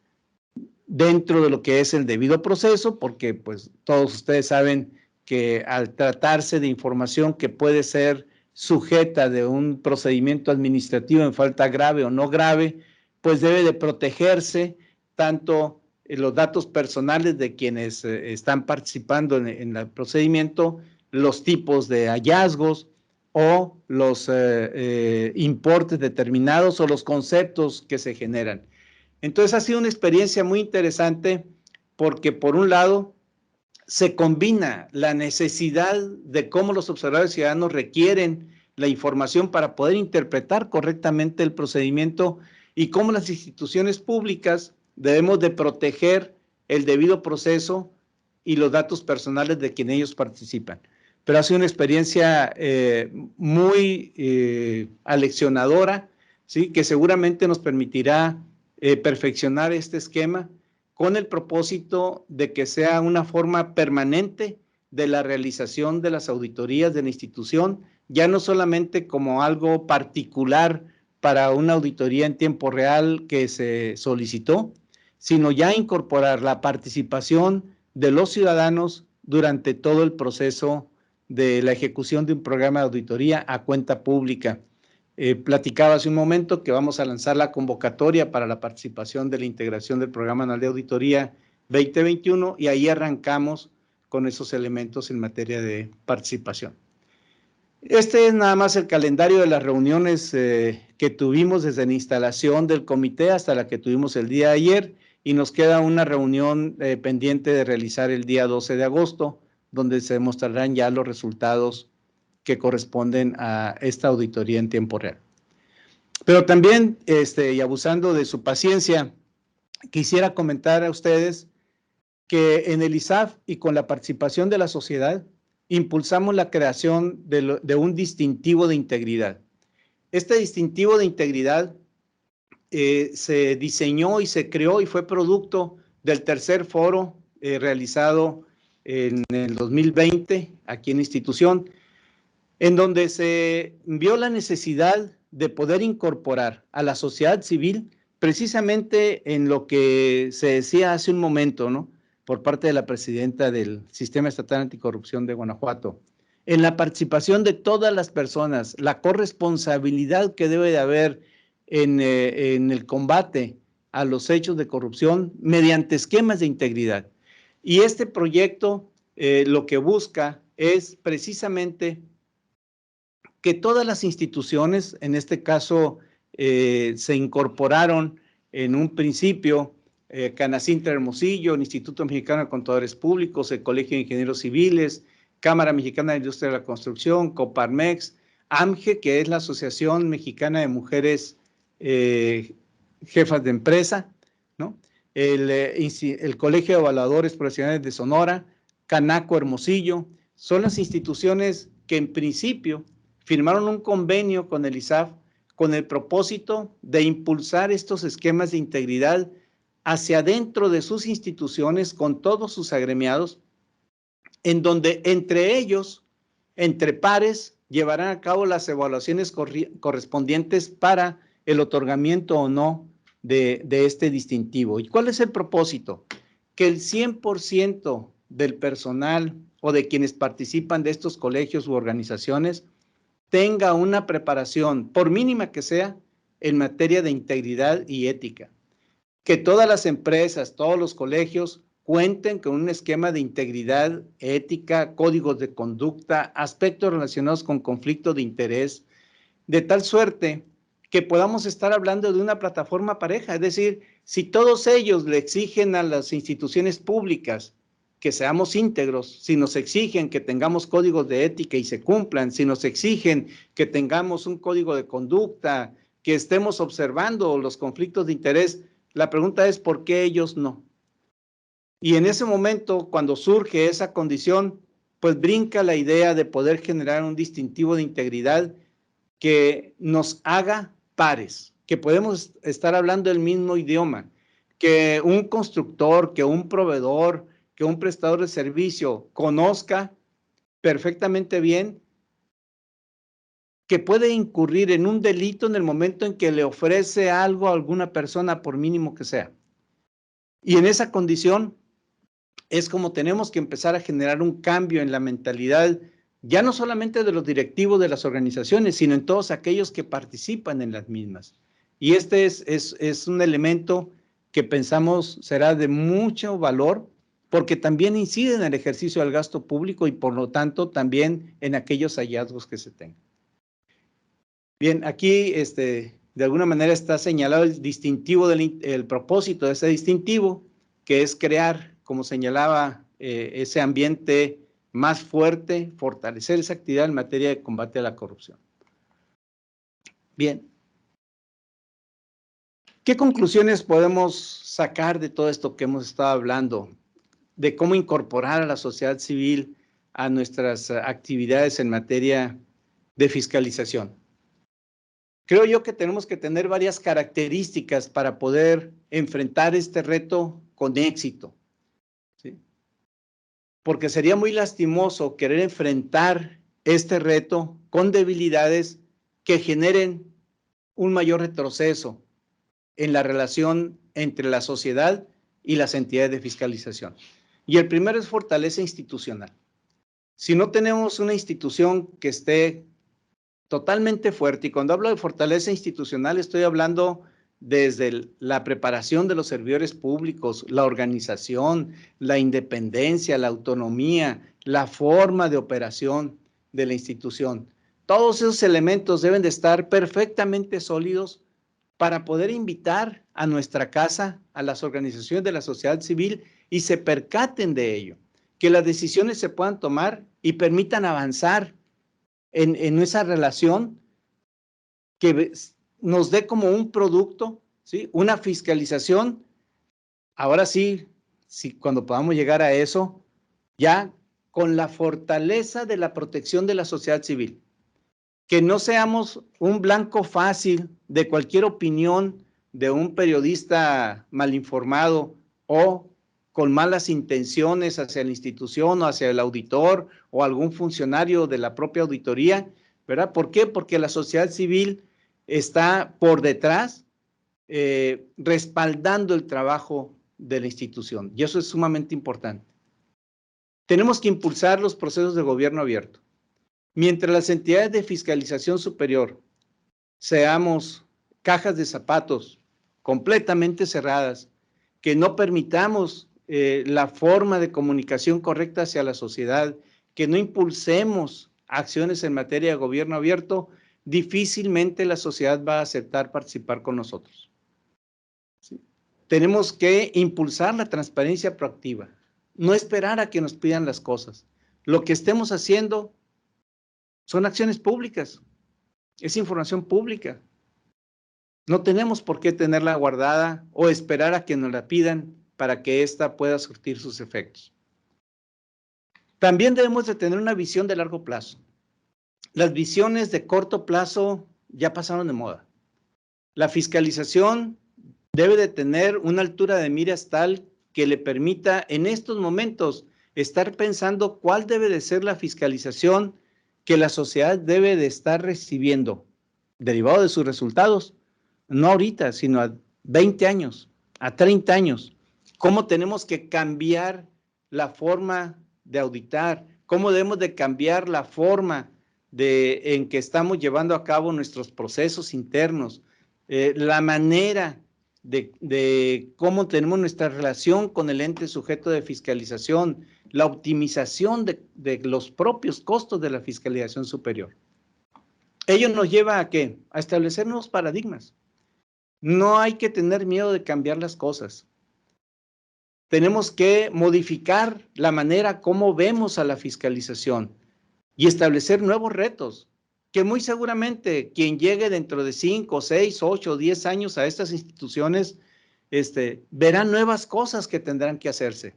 dentro de lo que es el debido proceso, porque pues todos ustedes saben que al tratarse de información que puede ser sujeta de un procedimiento administrativo en falta grave o no grave, pues debe de protegerse tanto los datos personales de quienes están participando en el procedimiento, los tipos de hallazgos o los importes determinados o los conceptos que se generan. Entonces ha sido una experiencia muy interesante porque por un lado se combina la necesidad de cómo los observadores ciudadanos requieren la información para poder interpretar correctamente el procedimiento y cómo las instituciones públicas debemos de proteger el debido proceso y los datos personales de quienes ellos participan. Pero ha sido una experiencia muy aleccionadora, ¿sí? Que seguramente nos permitirá perfeccionar este esquema con el propósito de que sea una forma permanente de la realización de las auditorías de la institución, ya no solamente como algo particular para una auditoría en tiempo real que se solicitó, sino ya incorporar la participación de los ciudadanos durante todo el proceso de la ejecución de un programa de auditoría a cuenta pública. Platicaba hace un momento que vamos a lanzar la convocatoria para la participación de la integración del Programa Anual de Auditoría 2021 y ahí arrancamos con esos elementos en materia de participación. Este es nada más el calendario de las reuniones que tuvimos desde la instalación del comité hasta la que tuvimos el día de ayer y nos queda una reunión pendiente de realizar el día 12 de agosto, donde se mostrarán ya los resultados que corresponden a esta auditoría en tiempo real. Pero también, y abusando de su paciencia, quisiera comentar a ustedes que en el ISAF y con la participación de la sociedad, impulsamos la creación de un distintivo de integridad. Este distintivo de integridad se diseñó y se creó y fue producto del tercer foro realizado en el 2020 aquí en la institución, en donde se vio la necesidad de poder incorporar a la sociedad civil precisamente en lo que se decía hace un momento, ¿no? Por parte de la presidenta del Sistema Estatal Anticorrupción de Guanajuato, en la participación de todas las personas, la corresponsabilidad que debe de haber en el combate a los hechos de corrupción mediante esquemas de integridad. Y este proyecto lo que busca es precisamente que todas las instituciones, en este caso, se incorporaron en un principio Canacintra Hermosillo, el Instituto Mexicano de Contadores Públicos, el Colegio de Ingenieros Civiles, Cámara Mexicana de Industria de la Construcción, Coparmex, AMGE, que es la Asociación Mexicana de Mujeres Jefas de Empresa, ¿no? El Colegio de Evaluadores Profesionales de Sonora, Canaco Hermosillo, son las instituciones que en principio firmaron un convenio con el ISAF con el propósito de impulsar estos esquemas de integridad hacia adentro de sus instituciones con todos sus agremiados, en donde entre ellos, entre pares, llevarán a cabo las evaluaciones correspondientes para el otorgamiento o no de este distintivo. ¿Y cuál es el propósito? Que el 100% del personal o de quienes participan de estos colegios u organizaciones tenga una preparación, por mínima que sea, en materia de integridad y ética. Que todas las empresas, todos los colegios cuenten con un esquema de integridad, ética, códigos de conducta, aspectos relacionados con conflicto de interés, de tal suerte que podamos estar hablando de una plataforma pareja. Es decir, si todos ellos le exigen a las instituciones públicas que seamos íntegros, si nos exigen que tengamos códigos de ética y se cumplan, si nos exigen que tengamos un código de conducta, que estemos observando los conflictos de interés, la pregunta es ¿por qué ellos no? Y en ese momento, cuando surge esa condición, pues brinca la idea de poder generar un distintivo de integridad que nos haga pares, que podemos estar hablando el mismo idioma, que un constructor, que un proveedor, que un prestador de servicio conozca perfectamente bien que puede incurrir en un delito en el momento en que le ofrece algo a alguna persona, por mínimo que sea. Y en esa condición es como tenemos que empezar a generar un cambio en la mentalidad, ya no solamente de los directivos de las organizaciones, sino en todos aquellos que participan en las mismas. Y este es un elemento que pensamos será de mucho valor, porque también incide en el ejercicio del gasto público y por lo tanto también en aquellos hallazgos que se tengan. Bien, aquí de alguna manera está señalado el distintivo, el propósito de ese distintivo, que es crear, como señalaba, ese ambiente más fuerte, fortalecer esa actividad en materia de combate a la corrupción. Bien, ¿qué conclusiones podemos sacar de todo esto que hemos estado hablando? De cómo incorporar a la sociedad civil a nuestras actividades en materia de fiscalización. Creo yo que tenemos que tener varias características para poder enfrentar este reto con éxito, ¿sí? Porque sería muy lastimoso querer enfrentar este reto con debilidades que generen un mayor retroceso en la relación entre la sociedad y las entidades de fiscalización. Y el primero es fortaleza institucional. Si no tenemos una institución que esté totalmente fuerte, y cuando hablo de fortaleza institucional estoy hablando desde la preparación de los servidores públicos, la organización, la independencia, la autonomía, la forma de operación de la institución. Todos esos elementos deben de estar perfectamente sólidos para poder invitar a nuestra casa a las organizaciones de la sociedad civil y se percaten de ello, que las decisiones se puedan tomar y permitan avanzar en esa relación que nos dé como un producto, ¿sí? Una fiscalización. Ahora sí, cuando podamos llegar a eso, ya con la fortaleza de la protección de la sociedad civil. Que no seamos un blanco fácil de cualquier opinión de un periodista mal informado o con malas intenciones hacia la institución o hacia el auditor o algún funcionario de la propia auditoría, ¿verdad? ¿Por qué? Porque la sociedad civil está por detrás respaldando el trabajo de la institución y eso es sumamente importante. Tenemos que impulsar los procesos de gobierno abierto. Mientras las entidades de fiscalización superior seamos cajas de zapatos completamente cerradas, que no permitamos la forma de comunicación correcta hacia la sociedad, que no impulsemos acciones en materia de gobierno abierto, difícilmente la sociedad va a aceptar participar con nosotros. ¿Sí? Tenemos que impulsar la transparencia proactiva, no esperar a que nos pidan las cosas. Lo que estemos haciendo son acciones públicas, es información pública. No tenemos por qué tenerla guardada o esperar a que nos la pidan para que ésta pueda surtir sus efectos. También debemos de tener una visión de largo plazo. Las visiones de corto plazo ya pasaron de moda. La fiscalización debe de tener una altura de miras tal que le permita en estos momentos estar pensando cuál debe de ser la fiscalización que la sociedad debe de estar recibiendo, derivado de sus resultados, no ahorita, sino a 20 años, a 30 años. ¿Cómo tenemos que cambiar la forma de auditar? ¿Cómo debemos de cambiar la forma en que estamos llevando a cabo nuestros procesos internos? La manera de cómo tenemos nuestra relación con el ente sujeto de fiscalización, la optimización de los propios costos de la fiscalización superior. Ello nos lleva ¿a qué? A establecer nuevos paradigmas. No hay que tener miedo de cambiar las cosas. Tenemos que modificar la manera como vemos a la fiscalización y establecer nuevos retos, que muy seguramente quien llegue dentro de 5, 6, 8, 10 años a estas instituciones, verá nuevas cosas que tendrán que hacerse.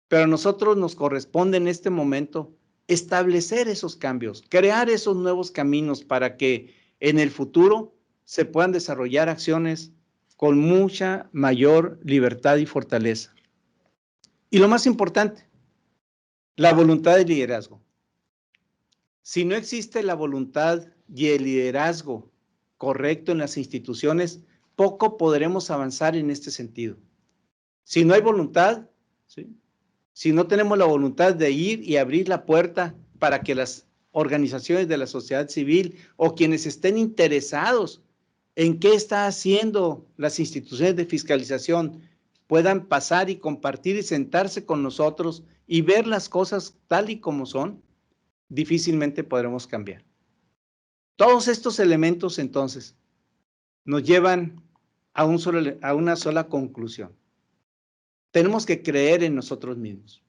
Pero a nosotros nos corresponde en este momento establecer esos cambios, crear esos nuevos caminos para que en el futuro se puedan desarrollar acciones con mucha mayor libertad y fortaleza. Y lo más importante, la voluntad de liderazgo. Si no existe la voluntad y el liderazgo correcto en las instituciones, poco podremos avanzar en este sentido. Si no hay voluntad, ¿sí?, si no tenemos la voluntad de ir y abrir la puerta para que las organizaciones de la sociedad civil o quienes estén interesados en qué está haciendo las instituciones de fiscalización puedan pasar y compartir y sentarse con nosotros y ver las cosas tal y como son, difícilmente podremos cambiar. Todos estos elementos, entonces, nos llevan a una sola conclusión. Tenemos que creer en nosotros mismos.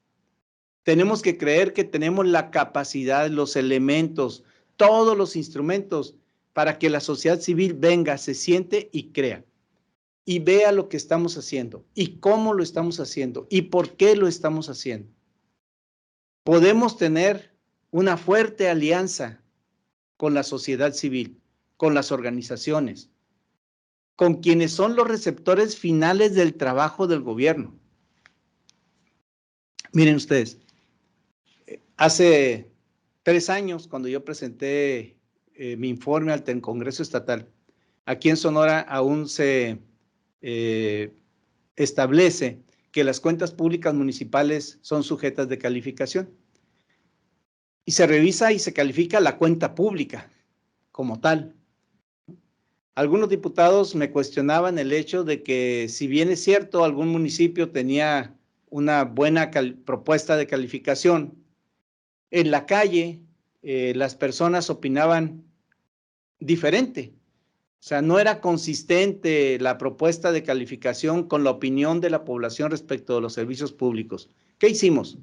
Tenemos que creer que tenemos la capacidad, los elementos, todos los instrumentos para que la sociedad civil venga, se siente y crea. Y vea lo que estamos haciendo, y cómo lo estamos haciendo, y por qué lo estamos haciendo. Podemos tener una fuerte alianza con la sociedad civil, con las organizaciones, con quienes son los receptores finales del trabajo del gobierno. Miren ustedes, hace 3 años, cuando yo presenté mi informe al Congreso Estatal, aquí en Sonora aún se establece que las cuentas públicas municipales son sujetas de calificación. Y se revisa y se califica la cuenta pública como tal. Algunos diputados me cuestionaban el hecho de que, si bien es cierto, algún municipio tenía una buena propuesta de calificación, en la calle las personas opinaban diferente. O sea, no era consistente la propuesta de calificación con la opinión de la población respecto de los servicios públicos. ¿Qué hicimos?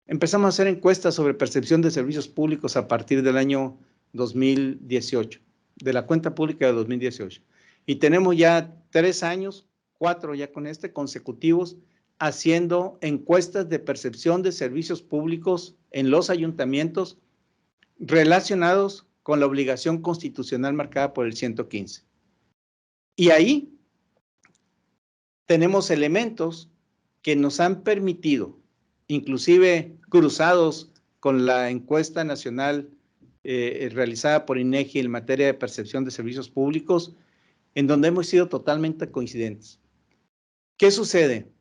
Empezamos a hacer encuestas sobre percepción de servicios públicos a partir del año 2018, de la cuenta pública de 2018. Y tenemos ya 3 años, 4 ya con consecutivos, haciendo encuestas de percepción de servicios públicos en los ayuntamientos relacionados con la obligación constitucional marcada por el 115. Y ahí tenemos elementos que nos han permitido, inclusive cruzados con la encuesta nacional realizada por INEGI en materia de percepción de servicios públicos, en donde hemos sido totalmente coincidentes. ¿Qué sucede?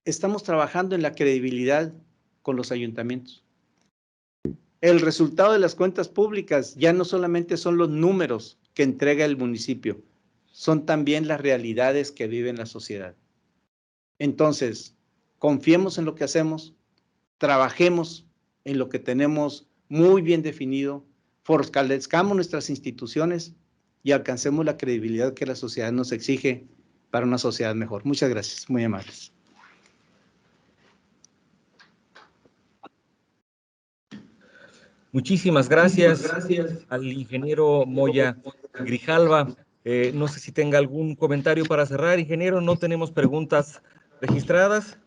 Estamos trabajando en la credibilidad con los ayuntamientos. El resultado de las cuentas públicas ya no solamente son los números que entrega el municipio, son también las realidades que vive la sociedad. Entonces, confiemos en lo que hacemos, trabajemos en lo que tenemos muy bien definido, fortalezcamos nuestras instituciones y alcancemos la credibilidad que la sociedad nos exige para una sociedad mejor. Muchas gracias, muy amables. Muchísimas gracias al ingeniero Moya Grijalva. No sé si tenga algún comentario para cerrar, ingeniero. No tenemos preguntas registradas.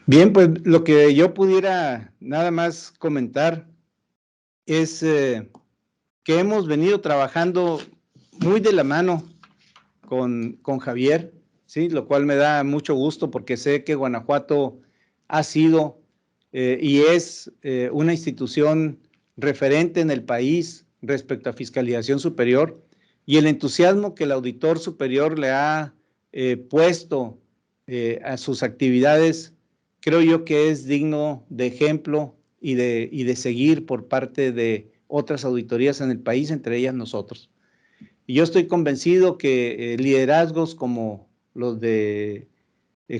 Bien, pues lo que yo pudiera nada más comentar es que hemos venido trabajando muy de la mano con Javier, ¿sí? Lo cual me da mucho gusto porque sé que Guanajuato ha sido y es una institución referente en el país respecto a fiscalización superior, y el entusiasmo que el auditor superior le ha puesto a sus actividades, creo yo que es digno de ejemplo y de seguir por parte de otras auditorías en el país, entre ellas nosotros. Y yo estoy convencido que liderazgos como los de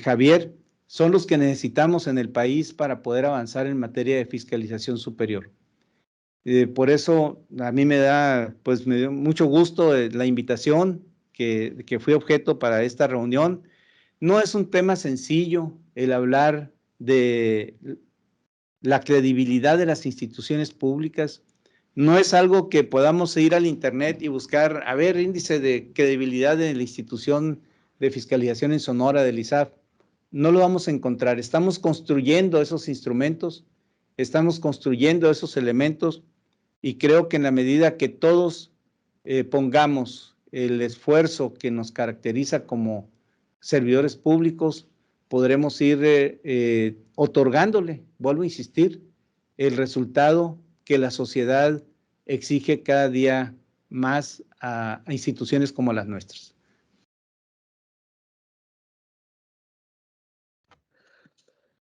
Javier son los que necesitamos en el país para poder avanzar en materia de fiscalización superior. Por eso a mí me dio mucho gusto la invitación que fui objeto para esta reunión. No es un tema sencillo el hablar de la credibilidad de las instituciones públicas. No es algo que podamos ir al internet y buscar, a ver, índice de credibilidad de la institución de fiscalización en Sonora del ISAF. No lo vamos a encontrar. Estamos construyendo esos instrumentos, estamos construyendo esos elementos y creo que en la medida que todos pongamos el esfuerzo que nos caracteriza como servidores públicos, podremos ir otorgándole, vuelvo a insistir, el resultado que la sociedad exige cada día más a instituciones como las nuestras.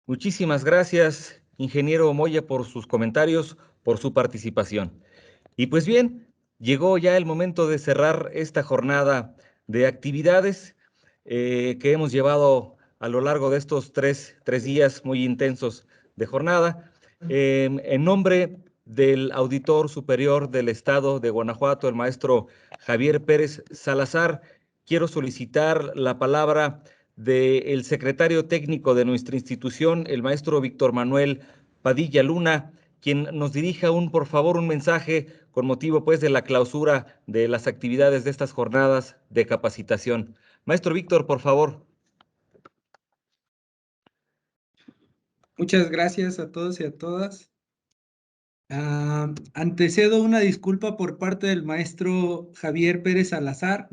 Muchísimas gracias, ingeniero Moya, por sus comentarios, por su participación. Y pues bien, llegó ya el momento de cerrar esta jornada de actividades que hemos llevado a lo largo de estos tres días muy intensos de jornada. En nombre del Auditor Superior del Estado de Guanajuato, el maestro Javier Pérez Salazar, quiero solicitar la palabra del secretario técnico de nuestra institución, el maestro Víctor Manuel Padilla Luna, quien nos dirija por favor, un mensaje con motivo pues de la clausura de las actividades de estas jornadas de capacitación. Maestro Víctor, por favor. Muchas gracias a todos y a todas. Antecedo una disculpa por parte del maestro Javier Pérez Salazar,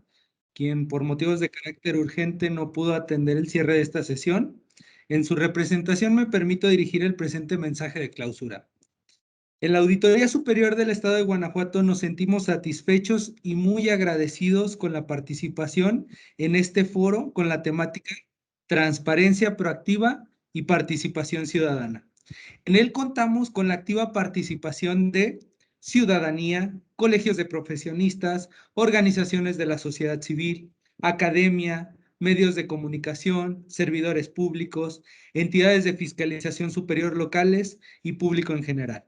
quien por motivos de carácter urgente no pudo atender el cierre de esta sesión. En su representación me permito dirigir el presente mensaje de clausura. En la Auditoría Superior del Estado de Guanajuato nos sentimos satisfechos y muy agradecidos con la participación en este foro con la temática Transparencia Proactiva y Participación Ciudadana. En él contamos con la activa participación de ciudadanía, colegios de profesionistas, organizaciones de la sociedad civil, academia, medios de comunicación, servidores públicos, entidades de fiscalización superior locales y público en general.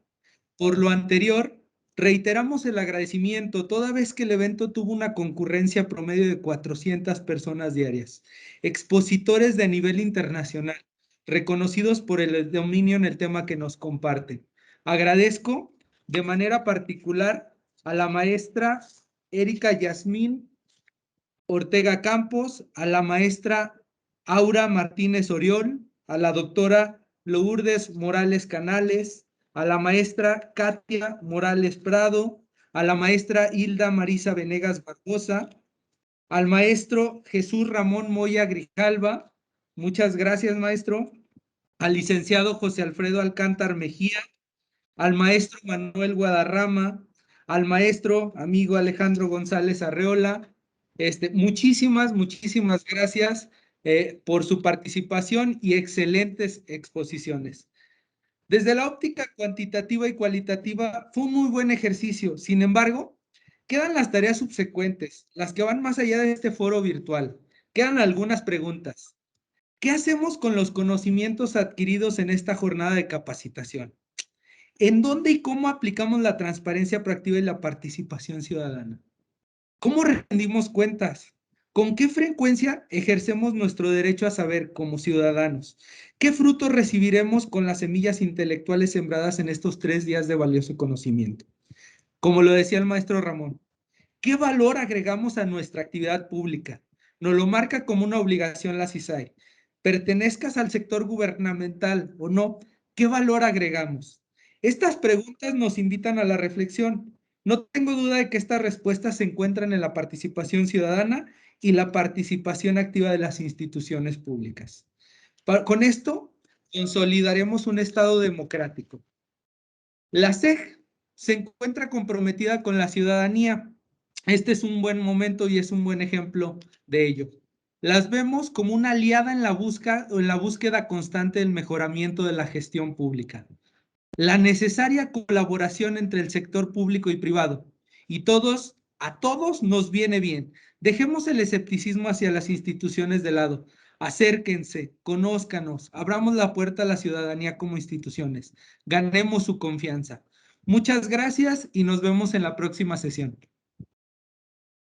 Por lo anterior, reiteramos el agradecimiento toda vez que el evento tuvo una concurrencia promedio de 400 personas diarias, expositores de nivel internacional, reconocidos por el dominio en el tema que nos comparten. Agradezco de manera particular a la maestra Erika Yasmín Ortega Campos, a la maestra Aura Martínez Oriol, a la doctora Lourdes Morales Canales, a la maestra Katia Morales Prado, a la maestra Hilda Marisa Venegas Barbosa, al maestro Jesús Ramón Moya Grijalva, muchas gracias maestro, al licenciado José Alfredo Alcántar Mejía, al maestro Manuel Guadarrama, al maestro amigo Alejandro González Arreola. Muchísimas gracias por su participación y excelentes exposiciones. Desde la óptica cuantitativa y cualitativa fue un muy buen ejercicio. Sin embargo, quedan las tareas subsecuentes, las que van más allá de este foro virtual. Quedan algunas preguntas. ¿Qué hacemos con los conocimientos adquiridos en esta jornada de capacitación? ¿En dónde y cómo aplicamos la transparencia proactiva y la participación ciudadana? ¿Cómo rendimos cuentas? ¿Con qué frecuencia ejercemos nuestro derecho a saber como ciudadanos? ¿Qué frutos recibiremos con las semillas intelectuales sembradas en estos 3 días de valioso conocimiento? Como lo decía el maestro Ramón, ¿qué valor agregamos a nuestra actividad pública? Nos lo marca como una obligación la CISAI. Pertenezcas al sector gubernamental o no, ¿qué valor agregamos? Estas preguntas nos invitan a la reflexión. No tengo duda de que estas respuestas se encuentran en la participación ciudadana y la participación activa de las instituciones públicas. Con esto, consolidaremos un Estado democrático. La SEG se encuentra comprometida con la ciudadanía. Este es un buen momento y es un buen ejemplo de ello. Las vemos como una aliada en la búsqueda constante del mejoramiento de la gestión pública. La necesaria colaboración entre el sector público y privado, y todos A todos nos viene bien. Dejemos el escepticismo hacia las instituciones de lado. Acérquense, conózcanos, abramos la puerta a la ciudadanía como instituciones. Ganemos su confianza. Muchas gracias y nos vemos en la próxima sesión.